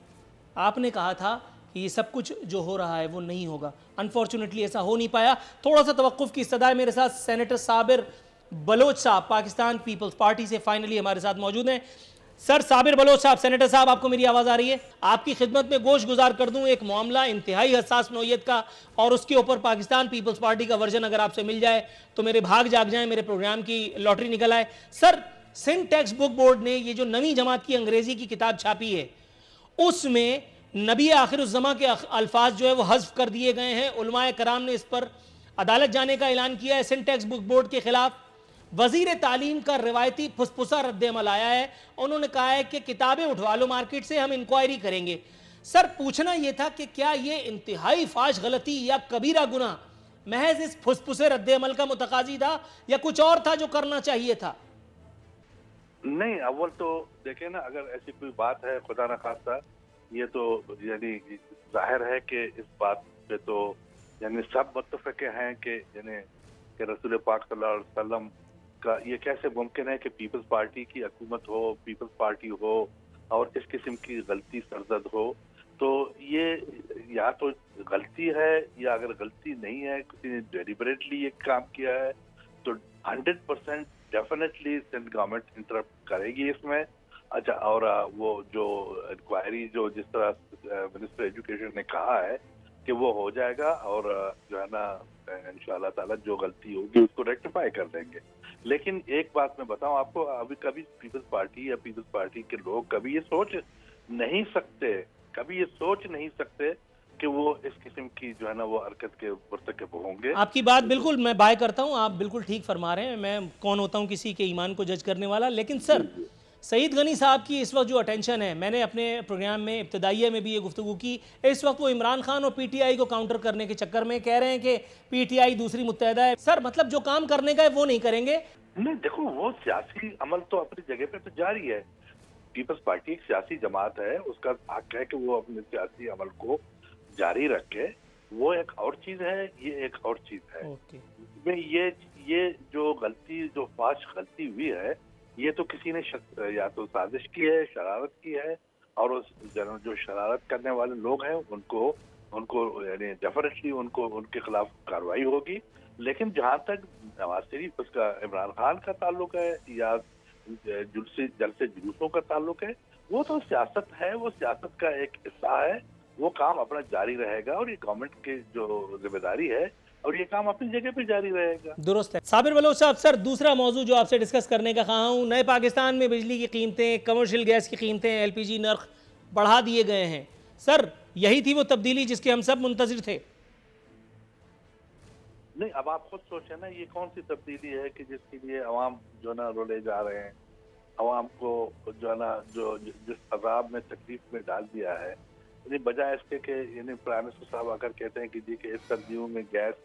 आपने कहा था कि ये सब कुछ जो हो रहा है वो नहीं होगा। अनफॉर्चुनेटली ऐसा हो नहीं पाया। थोड़ा सा तवक्कुफ़ की इस्तदा है। मेरे साथ सेनेटर साबिर बलोच साहब पाकिस्तान पीपल्स पार्टी से फाइनली हमारे साथ मौजूद हैं। सर साबिर बलोच साहब, सेनेटर साहब, आपको मेरी आवाज़ आ रही है? आपकी खिदमत में गोश गुजार कर दूं, एक मामला इंतहाई हसास नौयत का, और उसके ऊपर पाकिस्तान पीपल्स पार्टी का वर्जन अगर आपसे मिल जाए तो मेरे भाग जाग जाए, मेरे प्रोग्राम की लॉटरी निकल आए। Sir Sindh text book board ने ये जो नवी जमात की अंग्रेजी की किताब छापी है, उसमें नबी आखिरुज़्ज़मा के अल्फाज जो है वो हज़्फ़ कर दिए गए हैं। उलमाए कराम ने इस पर अदालत जाने का ऐलान किया है। सिंध टेक्स्ट बुक बोर्ड के खिलाफ वजीर तालीम का रिवायती फुसफुसा रद्द-ए-अमल आया है। उन्होंने कहा है कि किताबें उठवा लो मार्केट से, हम इंक्वायरी करेंगे। सर पूछना यह था कि क्या ये इंतहाई फाश गलती या कबीरा गुनाह महज इस फुसफुसे रद्द-ए-अमल का मुतकाजी था, या कुछ और था जो करना चाहिए था? नहीं, अव्वल तो देखें ना, अगर ऐसी कोई बात है खुदा न खास्ता, ये तो यानी जाहिर है कि इस बात पे तो यानी सब मुत्तफ़िक़ हैं कि यानी कि रसूल पाक सल्लल्लाहु अलैहि वसल्लम का ये कैसे मुमकिन है कि पीपल्स पार्टी की हुकूमत हो, पीपल्स पार्टी हो और इस किस्म की गलती सरजद हो। तो ये या तो गलती है, या अगर गलती नहीं है, किसी ने डेलिबरेटली ये काम किया है, तो 100% डेफिनेटली सिंध गवर्नमेंट इंटरप्ट करेगी इसमें। अच्छा, और वो जो इंक्वायरी जो जिस तरह मिनिस्टर एजुकेशन ने कहा है कि वो हो जाएगा, और जो है ना इंशाअल्लाह ताला जो गलती होगी उसको रेक्टिफाई कर देंगे। लेकिन एक बात मैं बताऊं आपको, अभी कभी पीपल्स पार्टी या पीपल्स पार्टी के लोग कभी ये सोच नहीं सकते कि वो इस किस्म की जो है ना वो हरकत के मुर्तकिब होंगे। आपकी बात बिल्कुल मैं बाय करता हूं, आप बिल्कुल ठीक फरमा रहे हैं। मैं कौन होता हूं किसी के ईमान को जज करने वाला। लेकिन सर सईद गनी साहब की इस वक्त जो अटेंशन है, मैंने अपने प्रोग्राम में इब्तदाइया में भी ये गुफ्तगू की, इस वक्त वो इमरान खान और PTI को काउंटर करने के चक्कर में कह रहे हैं कि PTI दूसरी मुत्तहदा है। सर मतलब जो काम करने का है वो नहीं करेंगे। नहीं, देखो वो सियासी अमल तो अपनी जगह पे तो जारी है। पीपल्स पार्टी एक सियासी जमात है, उसका हक है कि वो अपने सियासी अमल को जारी रखे। वो एक और चीज है, ये एक और चीज है। ओके। इसमें ये जो गलती, जो फाश गलती हुई है, ये तो किसी ने या तो साजिश की है, शरारत की है, और उस जो शरारत करने वाले लोग हैं उनको यानी डेफिनेटली उनके खिलाफ कार्रवाई होगी। लेकिन जहां तक नवाज शरीफ, उसका इमरान खान का ताल्लुक है या जलसे जुलूसों का ताल्लुक है, वो तो सियासत है, वो सियासत का एक हिस्सा है, वो काम अपना जारी रहेगा और ये गवर्नमेंट की जो जिम्मेदारी है और ये काम अपनी जगह पे जारी रहेगा। दुरुस्त है। साबिर बलोच साहब, सर दूसरा मौजू जो आपसे डिस्कस करने का कहा हूँ, नए पाकिस्तान में बिजली की कीमतें, कमर्शियल गैस की कीमतें, LPG नर्ख बढ़ा दिए गए हैं। सर यही थी वो तब्दीली जिसके हम सब मुंतजिर थे? नहीं, अब आप खुद सोचे ना, ये कौन सी तब्दीली है कि जिसके लिए अवाम जो ना रोले जा रहे हैं, अवाम को जो ना जो जिस अजाब में, तकलीफ में डाल दिया है। यानी बजाय इसके कि यानी प्राइम मिनिस्टर साहब आकर कहते हैं कि जी कि इस सर्दियों में गैस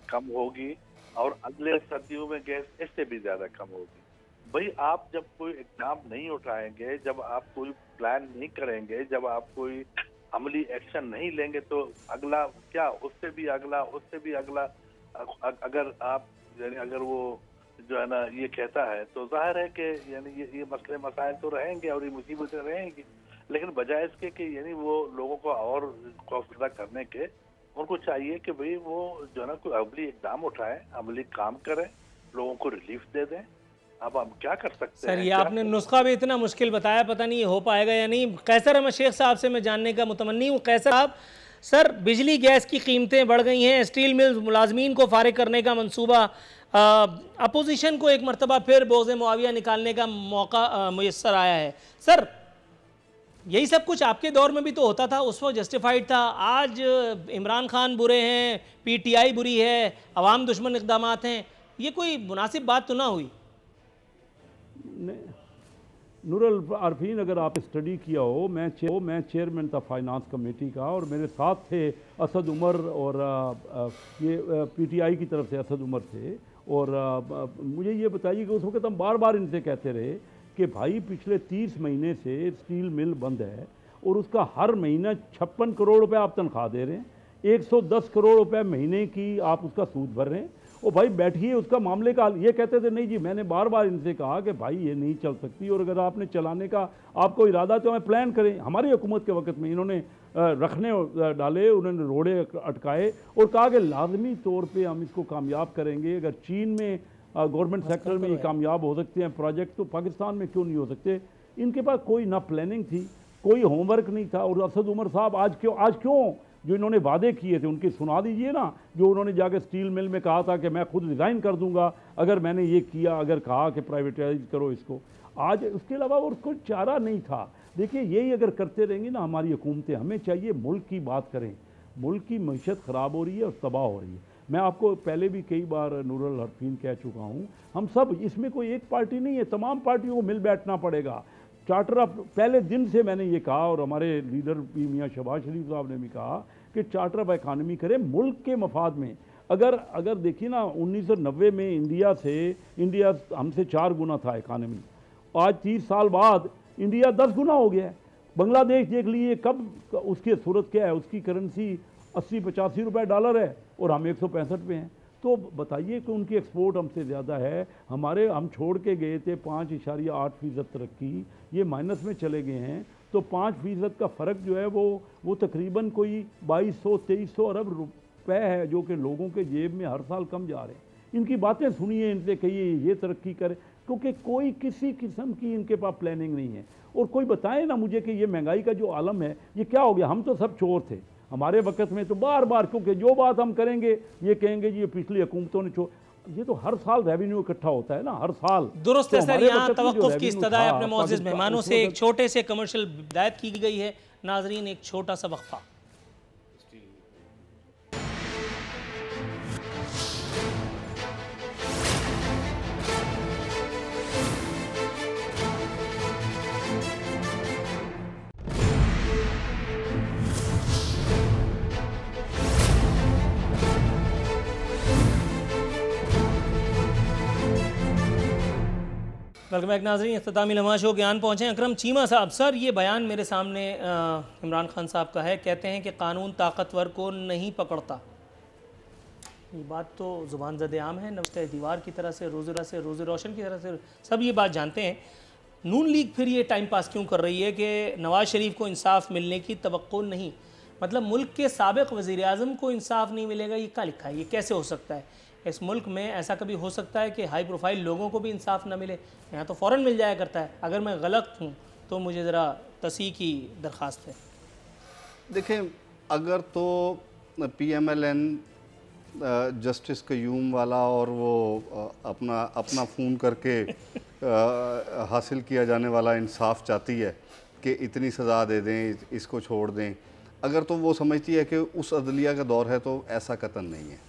कम होगी और अगले सर्दियों में गैस इससे भी ज्यादा कम होगी। भाई आप जब कोई इक़दाम नहीं उठाएंगे, जब आप कोई प्लान नहीं करेंगे, जब आप कोई अमली एक्शन नहीं लेंगे, तो अगला क्या, उससे भी अगला, उससे भी अगला, अगर आप यानी अगर वो जो है ना ये कहता है, तो जाहिर है कि यानी ये मसले मसाइल तो रहेंगे और ये मुसीबतें रहेंगी। लेकिन बजाय इसके कि यानी वो लोगों को और खौफजदा करने के, उनको चाहिए कि भाई वो जो है ना कोई अमली इक़दाम उठाएं, अमली काम करें, लोगों को रिलीफ दे दें। अब हम क्या कर सकते हैं? सर ये आपने नुस्खा भी इतना मुश्किल बताया, पता नहीं हो पाएगा या नहीं। कैसर अहमद शेख साहब से मैं जानने का मुतमन्नी हूँ। कैसर साहब, सर बिजली गैस की कीमतें बढ़ गई हैं, स्टील मिल मुलाजमीन को फारिग करने का मंसूबा, अपोजिशन को एक मरतबा फिर बोझ मुआविया निकालने का मौका मुयस्सर आया है। सर यही सब कुछ आपके दौर में भी तो होता था, उस वक्त जस्टिफाइड था। आज इमरान खान बुरे हैं, PTI बुरी है, अवाम दुश्मन इक़दामात हैं, ये कोई मुनासिब बात तो ना हुई? नूरुल आरफीन, अगर आप स्टडी किया हो, मैं चेयरमैन था फाइनेंस कमेटी का, और मेरे साथ थे असद उमर, और ये PTI की तरफ से असद उमर थे। और मुझे ये बताइए कि उस वक्त हम बार बार इनसे कहते रहे कि भाई पिछले 30 महीने से स्टील मिल बंद है और उसका हर महीना 56 करोड़ रुपए आप तनख्वाह दे रहे हैं, 110 करोड़ रुपए महीने की आप उसका सूद भर रहे हैं, और भाई बैठिए उसका मामले का हल। ये कहते थे नहीं जी, मैंने बार बार इनसे कहा कि भाई ये नहीं चल सकती, और अगर आपने चलाने का आपको इरादा तो हमें प्लान करें। हमारी हुकूमत के वक्त में इन्होंने रखने डाले, उन्होंने रोड़े अटकाए और कहा कि लाजमी तौर पर हम इसको कामयाब करेंगे। अगर चीन में गवर्नमेंट सेक्टर में ये कामयाब हो सकते हैं प्रोजेक्ट, तो पाकिस्तान में क्यों नहीं हो सकते? इनके पास कोई ना प्लानिंग थी, कोई होमवर्क नहीं था। और असद उमर साहब आज क्यों जो इन्होंने वादे किए थे उनकी सुना दीजिए ना, जो उन्होंने जाकर स्टील मिल में कहा था कि मैं खुद रिज़ाइन कर दूंगा अगर मैंने ये किया, अगर कहा कि प्राइवेटाइज करो इसको। आज उसके अलावा और कोई चारा नहीं था। देखिए यही अगर करते रहेंगे ना हमारी हुकूमतें, हमें चाहिए मुल्क की बात करें। मुल्क की मईशत ख़राब हो रही है और तबाह हो रही है। मैं आपको पहले भी कई बार नूरुल हरफीन कह चुका हूँ, हम सब, इसमें कोई एक पार्टी नहीं है, तमाम पार्टियों को मिल बैठना पड़ेगा। चार्टर ऑफ, पहले दिन से मैंने ये कहा और हमारे लीडर भी मियाँ शहबाज शरीफ साहब ने भी कहा कि चार्टर ऑफ इकानमी करें मुल्क के मफाद में। अगर देखिए ना 1990 में इंडिया हमसे 4 गुना था इकानमी, आज 30 साल बाद इंडिया 10 गुना हो गया है। बांग्लादेश देख लीजिए, कब उसकी सूरत क्या है, उसकी करेंसी 80-85 रुपए डॉलर है और हम 165 पे हैं। तो बताइए कि उनकी एक्सपोर्ट हमसे ज़्यादा है। हम छोड़ के गए थे 5.8% तरक्की, ये माइनस में चले गए हैं। तो 5% का फ़र्क जो है वो तकरीबन कोई 2200-2300 अरब रुपए है, जो कि लोगों के जेब में हर साल कम जा रहे हैं। इनकी बातें सुनिए, इनसे कहिए ये तरक्की करे, क्योंकि कोई किसी किस्म की इनके पास प्लानिंग नहीं है। और कोई बताए ना मुझे कि ये महंगाई का जो आलम है ये क्या हो गया। हम तो सब चोर थे हमारे वक्त में, तो बार बार, क्योंकि जो बात हम करेंगे ये कहेंगे जी ये पिछली हुकूमतों ने ये तो हर साल रेवेन्यू इकट्ठा होता है ना, हर साल। दुरुस्त है सर, यहाँ तवक्कुफ की इस्तदा है अपने मौजूद मेहमानों से। एक छोटे से कमर्शियल हिदायत की गई है। नाजरीन, एक छोटा सा वक्फा। वेलकम बैक नाज़रीन, इख्तितामी लम्हा शो के आन पहुँचे अकरम चीमा साहब। सर, ये बयान मेरे सामने इमरान खान साहब का है, कहते हैं कि कानून ताकतवर को नहीं पकड़ता। ये बात तो ज़ुबान ज़द आम है, नवते दीवार की तरह से, रोज़ रोशन की तरह से सब ये बात जानते हैं। नून लीग फिर ये टाइम पास क्यों कर रही है कि नवाज़ शरीफ को इंसाफ मिलने की तवक्को नहीं, मतलब मुल्क के साबिक़ वज़ीर आज़म को इंसाफ नहीं मिलेगा, ये क्या लिखा है? ये कैसे हो सकता है? इस मुल्क में ऐसा कभी हो सकता है कि हाई प्रोफाइल लोगों को भी इंसाफ ना मिले? यहाँ तो फ़ौरन मिल जाया करता है। अगर मैं गलत हूँ तो मुझे ज़रा तसीह की दरख्वास्त है। देखें, अगर तो PMLN जस्टिस कयूम वाला और वो अपना फ़ोन करके हासिल किया जाने वाला इंसाफ चाहती है कि इतनी सज़ा दे दें, इसको छोड़ दें, अगर तो वो समझती है कि उस अदलिया का दौर है, तो ऐसा कतन नहीं है।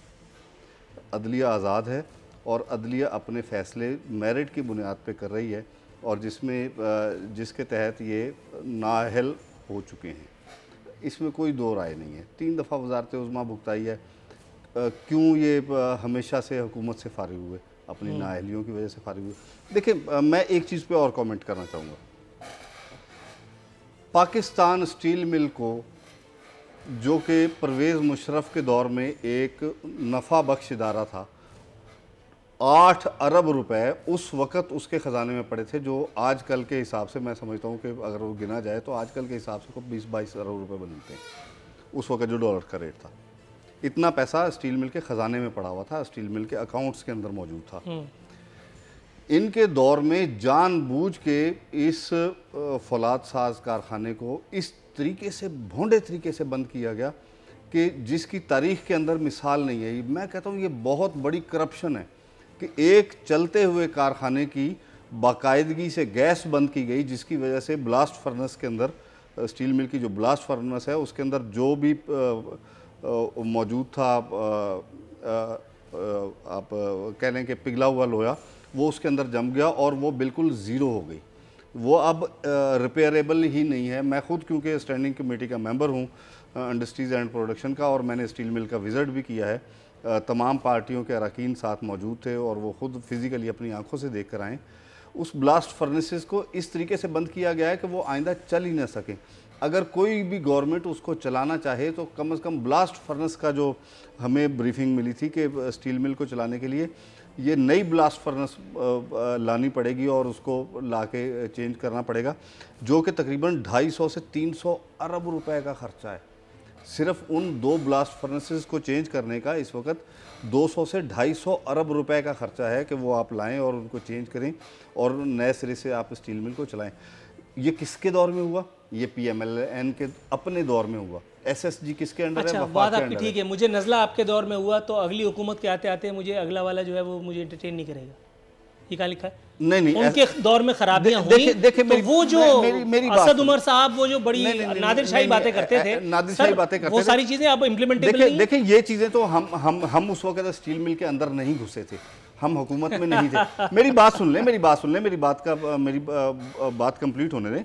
अदलिया आज़ाद है और अदलिया अपने फ़ैसले मेरिट की बुनियाद पे कर रही है, और जिसके तहत ये नाअहल हो चुके हैं, इसमें कोई दो राय नहीं है। 3 दफ़ा वज़ारत उज़्मा भुगताई है। क्यों ये हमेशा से हुकूमत से फारिग हुए, अपनी नाअहलियों की वजह से फारिग हुए। देखिए, मैं एक चीज़ पे और कमेंट करना चाहूँगा। पाकिस्तान स्टील मिल को, जो कि परवेज़ मुशर्रफ के दौर में एक नफ़ा बख्श इदारा था, 8 अरब रुपए उस वक़्त उसके ख़जाने में पड़े थे, जो आजकल के हिसाब से मैं समझता हूँ कि अगर वो गिना जाए तो आजकल के हिसाब से को 20-22 अरब रुपए बनते हैं। उस वक़्त जो डॉलर का रेट था, इतना पैसा स्टील मिल के ख़जाने में पड़ा हुआ था, स्टील मिल के अकाउंट्स के अंदर मौजूद था। इनके दौर में जानबूझ के इस फौलाद साज कारखाने को इस तरीके से, भोंडे तरीके से बंद किया गया कि जिसकी तारीख़ के अंदर मिसाल नहीं है। मैं कहता हूँ ये बहुत बड़ी करप्शन है कि एक चलते हुए कारखाने की बाकायदगी से गैस बंद की गई, जिसकी वजह से ब्लास्ट फर्नेस के अंदर, स्टील मिल की जो ब्लास्ट फर्नेस है उसके अंदर जो भी मौजूद था, आप कह लें कि पिघला हुआ लोहा, वो उसके अंदर जम गया और वो बिल्कुल ज़ीरो हो गई। वो अब रिपेयरेबल ही नहीं है। मैं ख़ुद क्योंकि स्टैंडिंग कमेटी का मेंबर हूँ इंडस्ट्रीज़ एंड प्रोडक्शन का, और मैंने स्टील मिल का विज़िट भी किया है। तमाम पार्टियों के अरकान साथ मौजूद थे और वो ख़ुद फिज़िकली अपनी आंखों से देख कर आएँ। उस ब्लास्ट फर्नेसेस को इस तरीके से बंद किया गया है कि वो आइंदा चल ही ना सकें। अगर कोई भी गवर्नमेंट उसको चलाना चाहे तो कम से कम ब्लास्ट फर्नेस का, जो हमें ब्रीफिंग मिली थी कि स्टील मिल को चलाने के लिए ये नई ब्लास्ट फर्नेस लानी पड़ेगी और उसको लाके चेंज करना पड़ेगा, जो कि तकरीबन 250 से 300 अरब रुपए का ख़र्चा है। सिर्फ उन 2 ब्लास्ट फर्नेसेस को चेंज करने का इस वक्त 200 से 250 अरब रुपए का ख़र्चा है कि वो आप लाएं और उनको चेंज करें और नए सिरे से आप स्टील मिल को चलाएं। ये किसके दौर में हुआ? ये PMLN के अपने दौर में हुआ। SSG किसके अंडर है? बात आपकी ठीक है। मुझे नज़ला आपके दौर में हुआ तो अगली हुकूमत के आते आते मुझे अगला वाला जो है वो मुझे एंटरटेन नहीं करेगा। ये क्या लिखा है? नहीं, उनके दौर में खराबियां हुई। देखिए तो वो जो असद उमर साहब वो जो बड़ी नादिरशाही बातें करते थे, नादिरशाही बातें करते थे, वो सारी चीजें अब इम्प्लीमेंटेबल नहीं है। देखिए ये चीजें तो हम उस वक्त स्टील मिल के अंदर नहीं घुसे थे, हम हुकूमत में नहीं थे। मेरी बात सुन लें, मेरी बात कंप्लीट होने दें।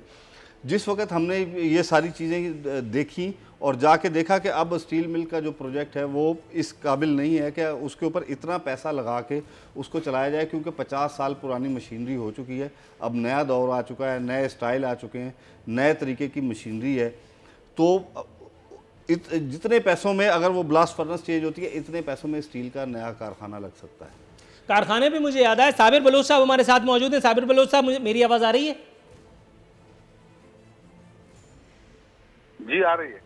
जिस वक्त हमने ये सारी चीज़ें देखी और जाके देखा कि अब स्टील मिल का जो प्रोजेक्ट है वो इस काबिल नहीं है कि उसके ऊपर इतना पैसा लगा के उसको चलाया जाए, क्योंकि 50 साल पुरानी मशीनरी हो चुकी है। अब नया दौर आ चुका है, नए स्टाइल आ चुके हैं, नए तरीके की मशीनरी है। तो जितने पैसों में अगर वो ब्लास्ट फर्नेस चेंज होती है, इतने पैसों में स्टील का नया कारखाना लग सकता है। कारखाने पे मुझे याद आया, साबिर बलोच साहब हमारे साथ मौजूद हैं। साबिर बलोच साहब, मेरी आवाज़ आ रही है? जी आ रही है।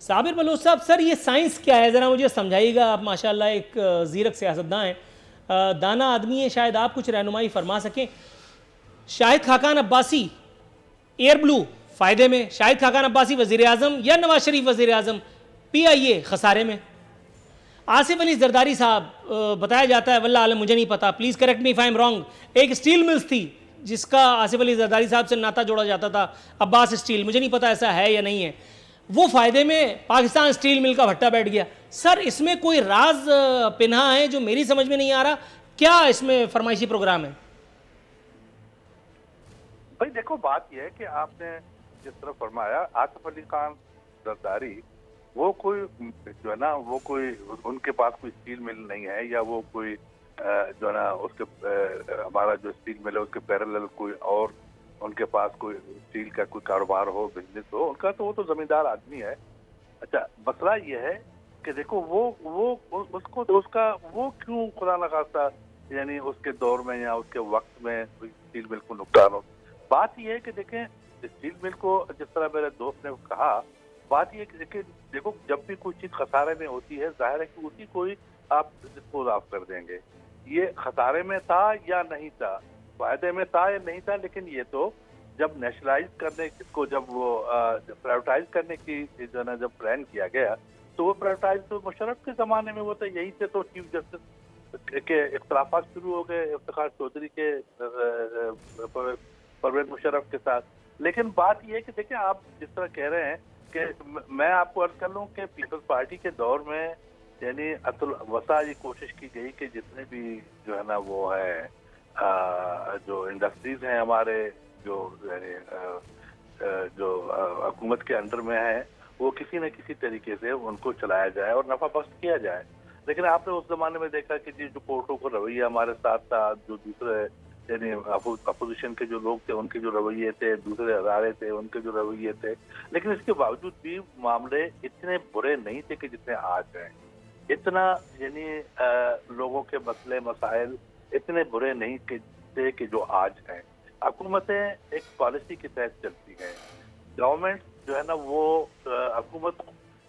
साबिर बलोच साहब, सर ये साइंस क्या है, ज़रा मुझे समझाइएगा। आप माशाल्लाह एक ज़ीरक सियासतदान हैं, दाना आदमी है, शायद आप कुछ रहनुमाई फरमा सकें। शाहिद खाकान अब्बासी एयर ब्लू फ़ायदे में, शाहिद खाकान अब्बासी वज़ीर आज़म या नवाज शरीफ वज़ीर आज़म, PIA खसारे में। आसिफ अली जरदारी साहब, बताया जाता है, वल्लाह आलम मुझे नहीं पता, please correct me if I am wrong, एक स्टील मिल्स थी जिसका आसिफ अली जरदारी साहब से नाता जोड़ा जाता था, अब्बास स्टील, मुझे नहीं पता ऐसा है या नहीं है, वो फ़ायदे में पाकिस्तान स्टील मिल का भट्टा बैठ गया। सर इसमें कोई राज पिन्हा है जो मेरी समझ में नहीं आ रहा, क्या इसमें फरमाइशी प्रोग्राम है? भाई देखो, बात यह है कि आपने जिस तरह फरमाया, आसिफ अली खान जरदारी वो कोई जो है ना, वो कोई उनके पास कोई स्टील मिल नहीं है या वो कोई जो है ना उसके हमारा जो स्टील मिल है उसके पैरेलल कोई और उनके पास कोई स्टील का कोई कारोबार हो, बिजनेस हो उनका, तो वो तो जमींदार आदमी है। अच्छा, मसला ये है कि देखो वो उसको उसका वो क्यों खुदा न खास्ता यानी उसके दौर में या उसके वक्त में स्टील मिल को नुकसान हो। बात यह है कि देखें स्टील मिल को, जिस तरह मेरे दोस्त ने कहा, बात यह कि देखो जब भी कोई चीज खसारे में होती है जाहिर है कि उसी को ही आप डिस्पोज ऑफ कर देंगे। ये खसारे में था या नहीं था, फायदे में था या नहीं था, लेकिन ये तो जब नेशनलाइज करने को, जब वो प्राइवेटाइज करने की जो है ना जब प्लान किया गया, तो वो प्राइवेटाइज तो मुशर्रफ के जमाने में वो तो यही से तो चीफ जस्टिस के इख्तलाफात शुरू हो गए इफ्तिखार चौधरी के परवेज मुशर्रफ के साथ। लेकिन बात यह है कि देखिए आप जिस तरह कह रहे हैं कि मैं आपको अर्ज कर लूँ कि पीपल्स पार्टी के दौर में यानी अतुल वसा ये कोशिश की गई कि जितने भी जो है ना वो है जो इंडस्ट्रीज हैं हमारे जो यानी जो हुकूमत के अंडर में है वो किसी न किसी तरीके से उनको चलाया जाए और नफा बख्श किया जाए। लेकिन आपने उस जमाने में देखा कि जो कोर्टों को रवैया हमारे साथ था, जो दूसरे यानी अपोजिशन के जो लोग थे उनके जो रवैये थे, दूसरे अदारे थे उनके जो रवैये थे, लेकिन इसके बावजूद भी मामले इतने बुरे नहीं थे कि जितने आज हैं। इतना यानी लोगों के मसले मसाइल इतने बुरे नहीं थे कि जो आज हैं। हुकूमतें एक पॉलिसी के तहत चलती हैं। गवर्नमेंट जो है ना वो हुकूमत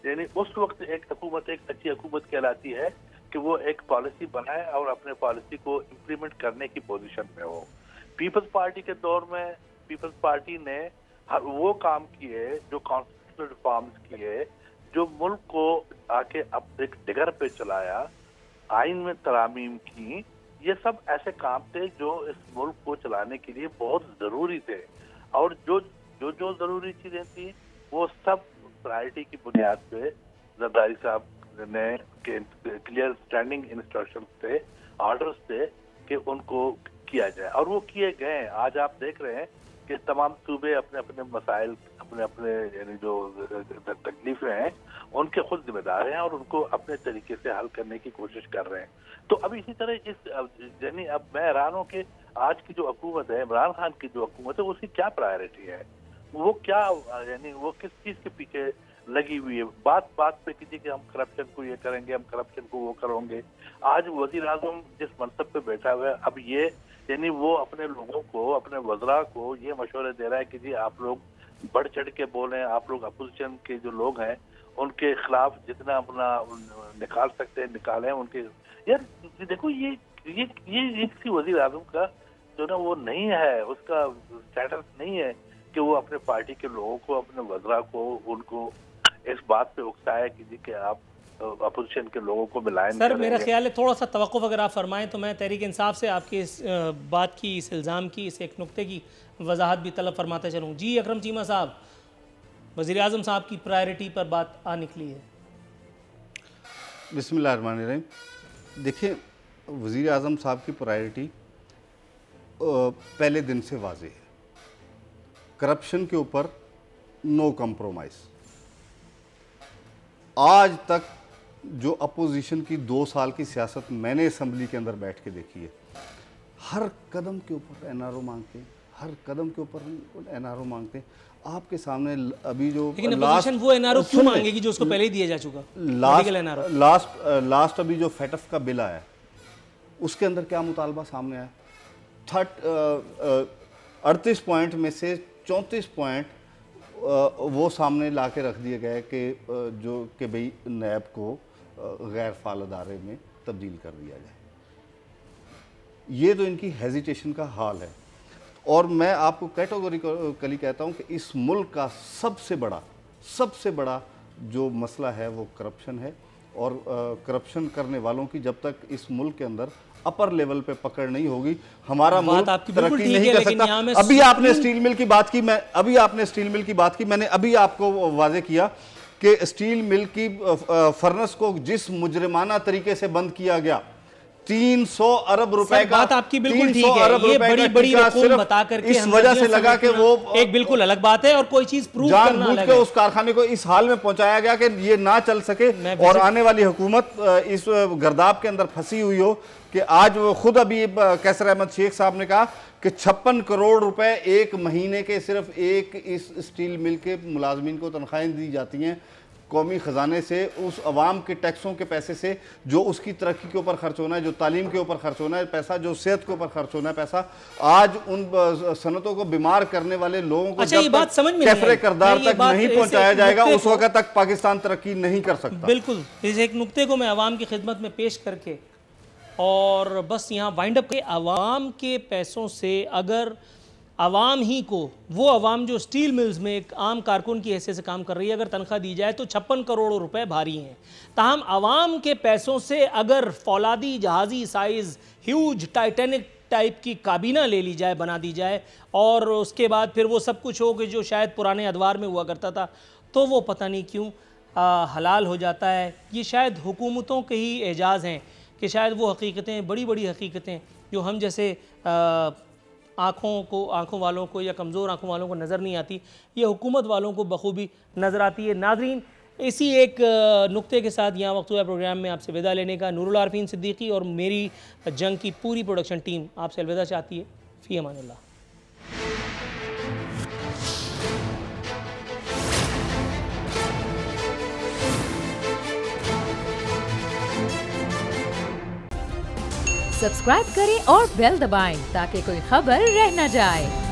यानी उस वक्त एक हुकूमत एक अच्छी हुकूमत कहलाती है कि वो एक पॉलिसी बनाए और अपने पॉलिसी को इम्प्लीमेंट करने की पोजीशन में हो। पीपल्स पार्टी के दौर में पीपल्स पार्टी ने वो काम किए जो कॉन्स्टिट्यूशनल रिफॉर्म्स किए, जो मुल्क को आके अब एक डिगर पे चलाया, आइन में तरामीम की। ये सब ऐसे काम थे जो इस मुल्क को चलाने के लिए बहुत जरूरी थे और जो जो जो जरूरी चीजें थी वो सब प्रायोरिटी की बुनियाद पे जरदारी साहब ने के क्लियर स्टैंडिंग इंस्ट्रक्शंस थे, ऑर्डर्स थे कि उनको किया जाए और वो किए गए। आज आप देख रहे हैं कि तमाम सूबे अपने अपने मसाइल अपने अपने यानी जो तकलीफें हैं उनके खुद जिम्मेदार हैं और उनको अपने तरीके से हल करने की कोशिश कर रहे हैं। तो अब इसी तरह इस यानी अब मैं हैरान हूँ कि आज की जो हुकूमत है, इमरान खान की जो हुकूमत है, उसकी क्या प्रायोरिटी है, वो क्या यानी वो किस चीज के पीछे लगी हुई है। बात बात पे कीजिए कि हम करप्शन को ये करेंगे, हम करप्शन को वो करेंगे। आज वजीर आजम जिस मनसब पे बैठा हुआ है, अब ये यानी वो अपने लोगों को, अपने वज़रा को ये मशवरे दे रहा है कि जी आप लोग बढ़ चढ़ के बोलें, आप लोग अपोजिशन के जो लोग हैं उनके खिलाफ जितना अपना निकाल सकते हैं निकालें उनके। यार देखो ये किसी वजीर आजम का जो ना वो नहीं है, उसका स्टेटस नहीं है कि वो अपने पार्टी के लोगों को, अपने वज़रा को, उनको इस बात पे उकसाए कि जी कि आप अपोजिशन के लोगों को मिलाएं। सर मेरा ख्याल है थोड़ा सा तवक्कुफ अगर आप फरमाएं तो मैं तहरीक इंसाफ से आपकी इस बात की, इस इल्ज़ाम की, इस एक नुक्ते की वजाहत भी तलब फरमाते चलूँ। जी अकरम चीमा साहब, वज़ीर आज़म साहब की प्रायोरिटी पर बात आ निकली है। बिस्मिल्लाहिर्रहमानिर्रहीम। देखिए वज़ीर आज़म साहब की प्रायोरिटी पहले दिन से वाज़ेह है, करप्शन के ऊपर नो कम्प्रोमाइज़। आज तक जो अपोजिशन की 2 साल की सियासत मैंने असम्बली के अंदर बैठ के देखी है, हर कदम के ऊपर एनआरओ मांगते हैं, हर कदम के ऊपर एनआरओ मांगते हैं। आपके सामने अभी जो अपोजिशन वो एनआरओ क्यों मांगेगी जो उसको पहले ही दिया जा चुका? लास्ट अभी जो फेटफ का बिल आया उसके अंदर क्या मुतालबा सामने आया, 38 पॉइंट में से 34 पॉइंट वो सामने ला के रख दिए गए कि जो कि भाई नैब को गैर फाल अदारे में तब्दील कर दिया जाए। ये तो इनकी हेजिटेशन का हाल है। और मैं आपको कैटेगोरिकली कहता हूँ कि इस मुल्क का सबसे बड़ा जो मसला है वो करप्शन है। और करप्शन करने वालों की जब तक इस मुल्क के अंदर अपर लेवल पे पकड़ नहीं होगी, हमारा मुल्क तरक्की नहीं कर सकता। अभी आपने स्टील मिल की बात की, मैंने अभी आपको वाजे किया कि स्टील मिल की फर्नेस को जिस मुजरिमाना तरीके से बंद किया गया, 300 अरब रुपए का, बात आपकी बिल्कुल ठीक है। ये बड़ी रकम बता करके इस वजह से लगा कि वो एक बिल्कुल अलग बात है और कोई चीज प्रूव करना अलग है। उस कारखाने को इस हाल में पहुंचाया गया कि ये ना चल सके और आने वाली हुकूमत इस गर्दाब के अंदर फंसी हुई हो कि आज वो खुद अभी कैसर अहमद शेख साहब ने कहा कि 56 करोड़ रुपए एक महीने के सिर्फ एक इस स्टील मिल के मुलाजमीन को तनख्वाहें दी जाती हैं कौमी ख़जाने से, उस अवाम के टैक्सों के पैसे से, जो उसकी तरक्की के ऊपर खर्च होना है, जो तालीम के ऊपर खर्च होना है पैसा, जो सेहत के ऊपर खर्च होना है पैसा, आज उन सनतों को बीमार करने वाले लोगों को अच्छा, ये बात समझ में कैफरे करदार तक नहीं पहुंचाया जाएगा उस वक्त तक पाकिस्तान तरक्की नहीं कर सकता। बिल्कुल, इस एक नुक्ते को मैं अवाम की खिदमत में पेश करके और बस यहाँ वाइंड अप के, अवाम के पैसों से अगर अवाम ही को, वो अवाम जो स्टील मिल्स में एक आम कारकुन की हैसियत से काम कर रही है, अगर तनख्वाह दी जाए तो 56 करोड़ रुपए भारी हैं। ताहम अवाम के पैसों से अगर फौलादी जहाज़ी साइज़ ह्यूज टाइटैनिक टाइप की काबीना ले ली जाए, बना दी जाए, और उसके बाद फिर वो सब कुछ हो कि जो शायद पुराने अदवार में हुआ करता था, तो वो पता नहीं क्यों हलाल हो जाता है। ये शायद हुकूमतों के ही एजाज़ हैं कि शायद वो हकीकतें, बड़ी बड़ी हकीकतें जो हम जैसे आँखों वालों को या कमज़ोर आँखों वालों को नज़र नहीं आती, ये हुकूमत वालों को बखूबी नज़र आती है। नाज़रीन, इसी एक नुक्ते के साथ यहाँ वक्त हुआ प्रोग्राम में आपसे विदा लेने का। नूरुल आरफीन सिद्दीकी और मेरी जंग की पूरी प्रोडक्शन टीम आपसे अलविदा चाहती है। फ़ी अमानिल्लाह। सब्सक्राइब करें और बेल दबाएं ताकि कोई खबर रह न जाए।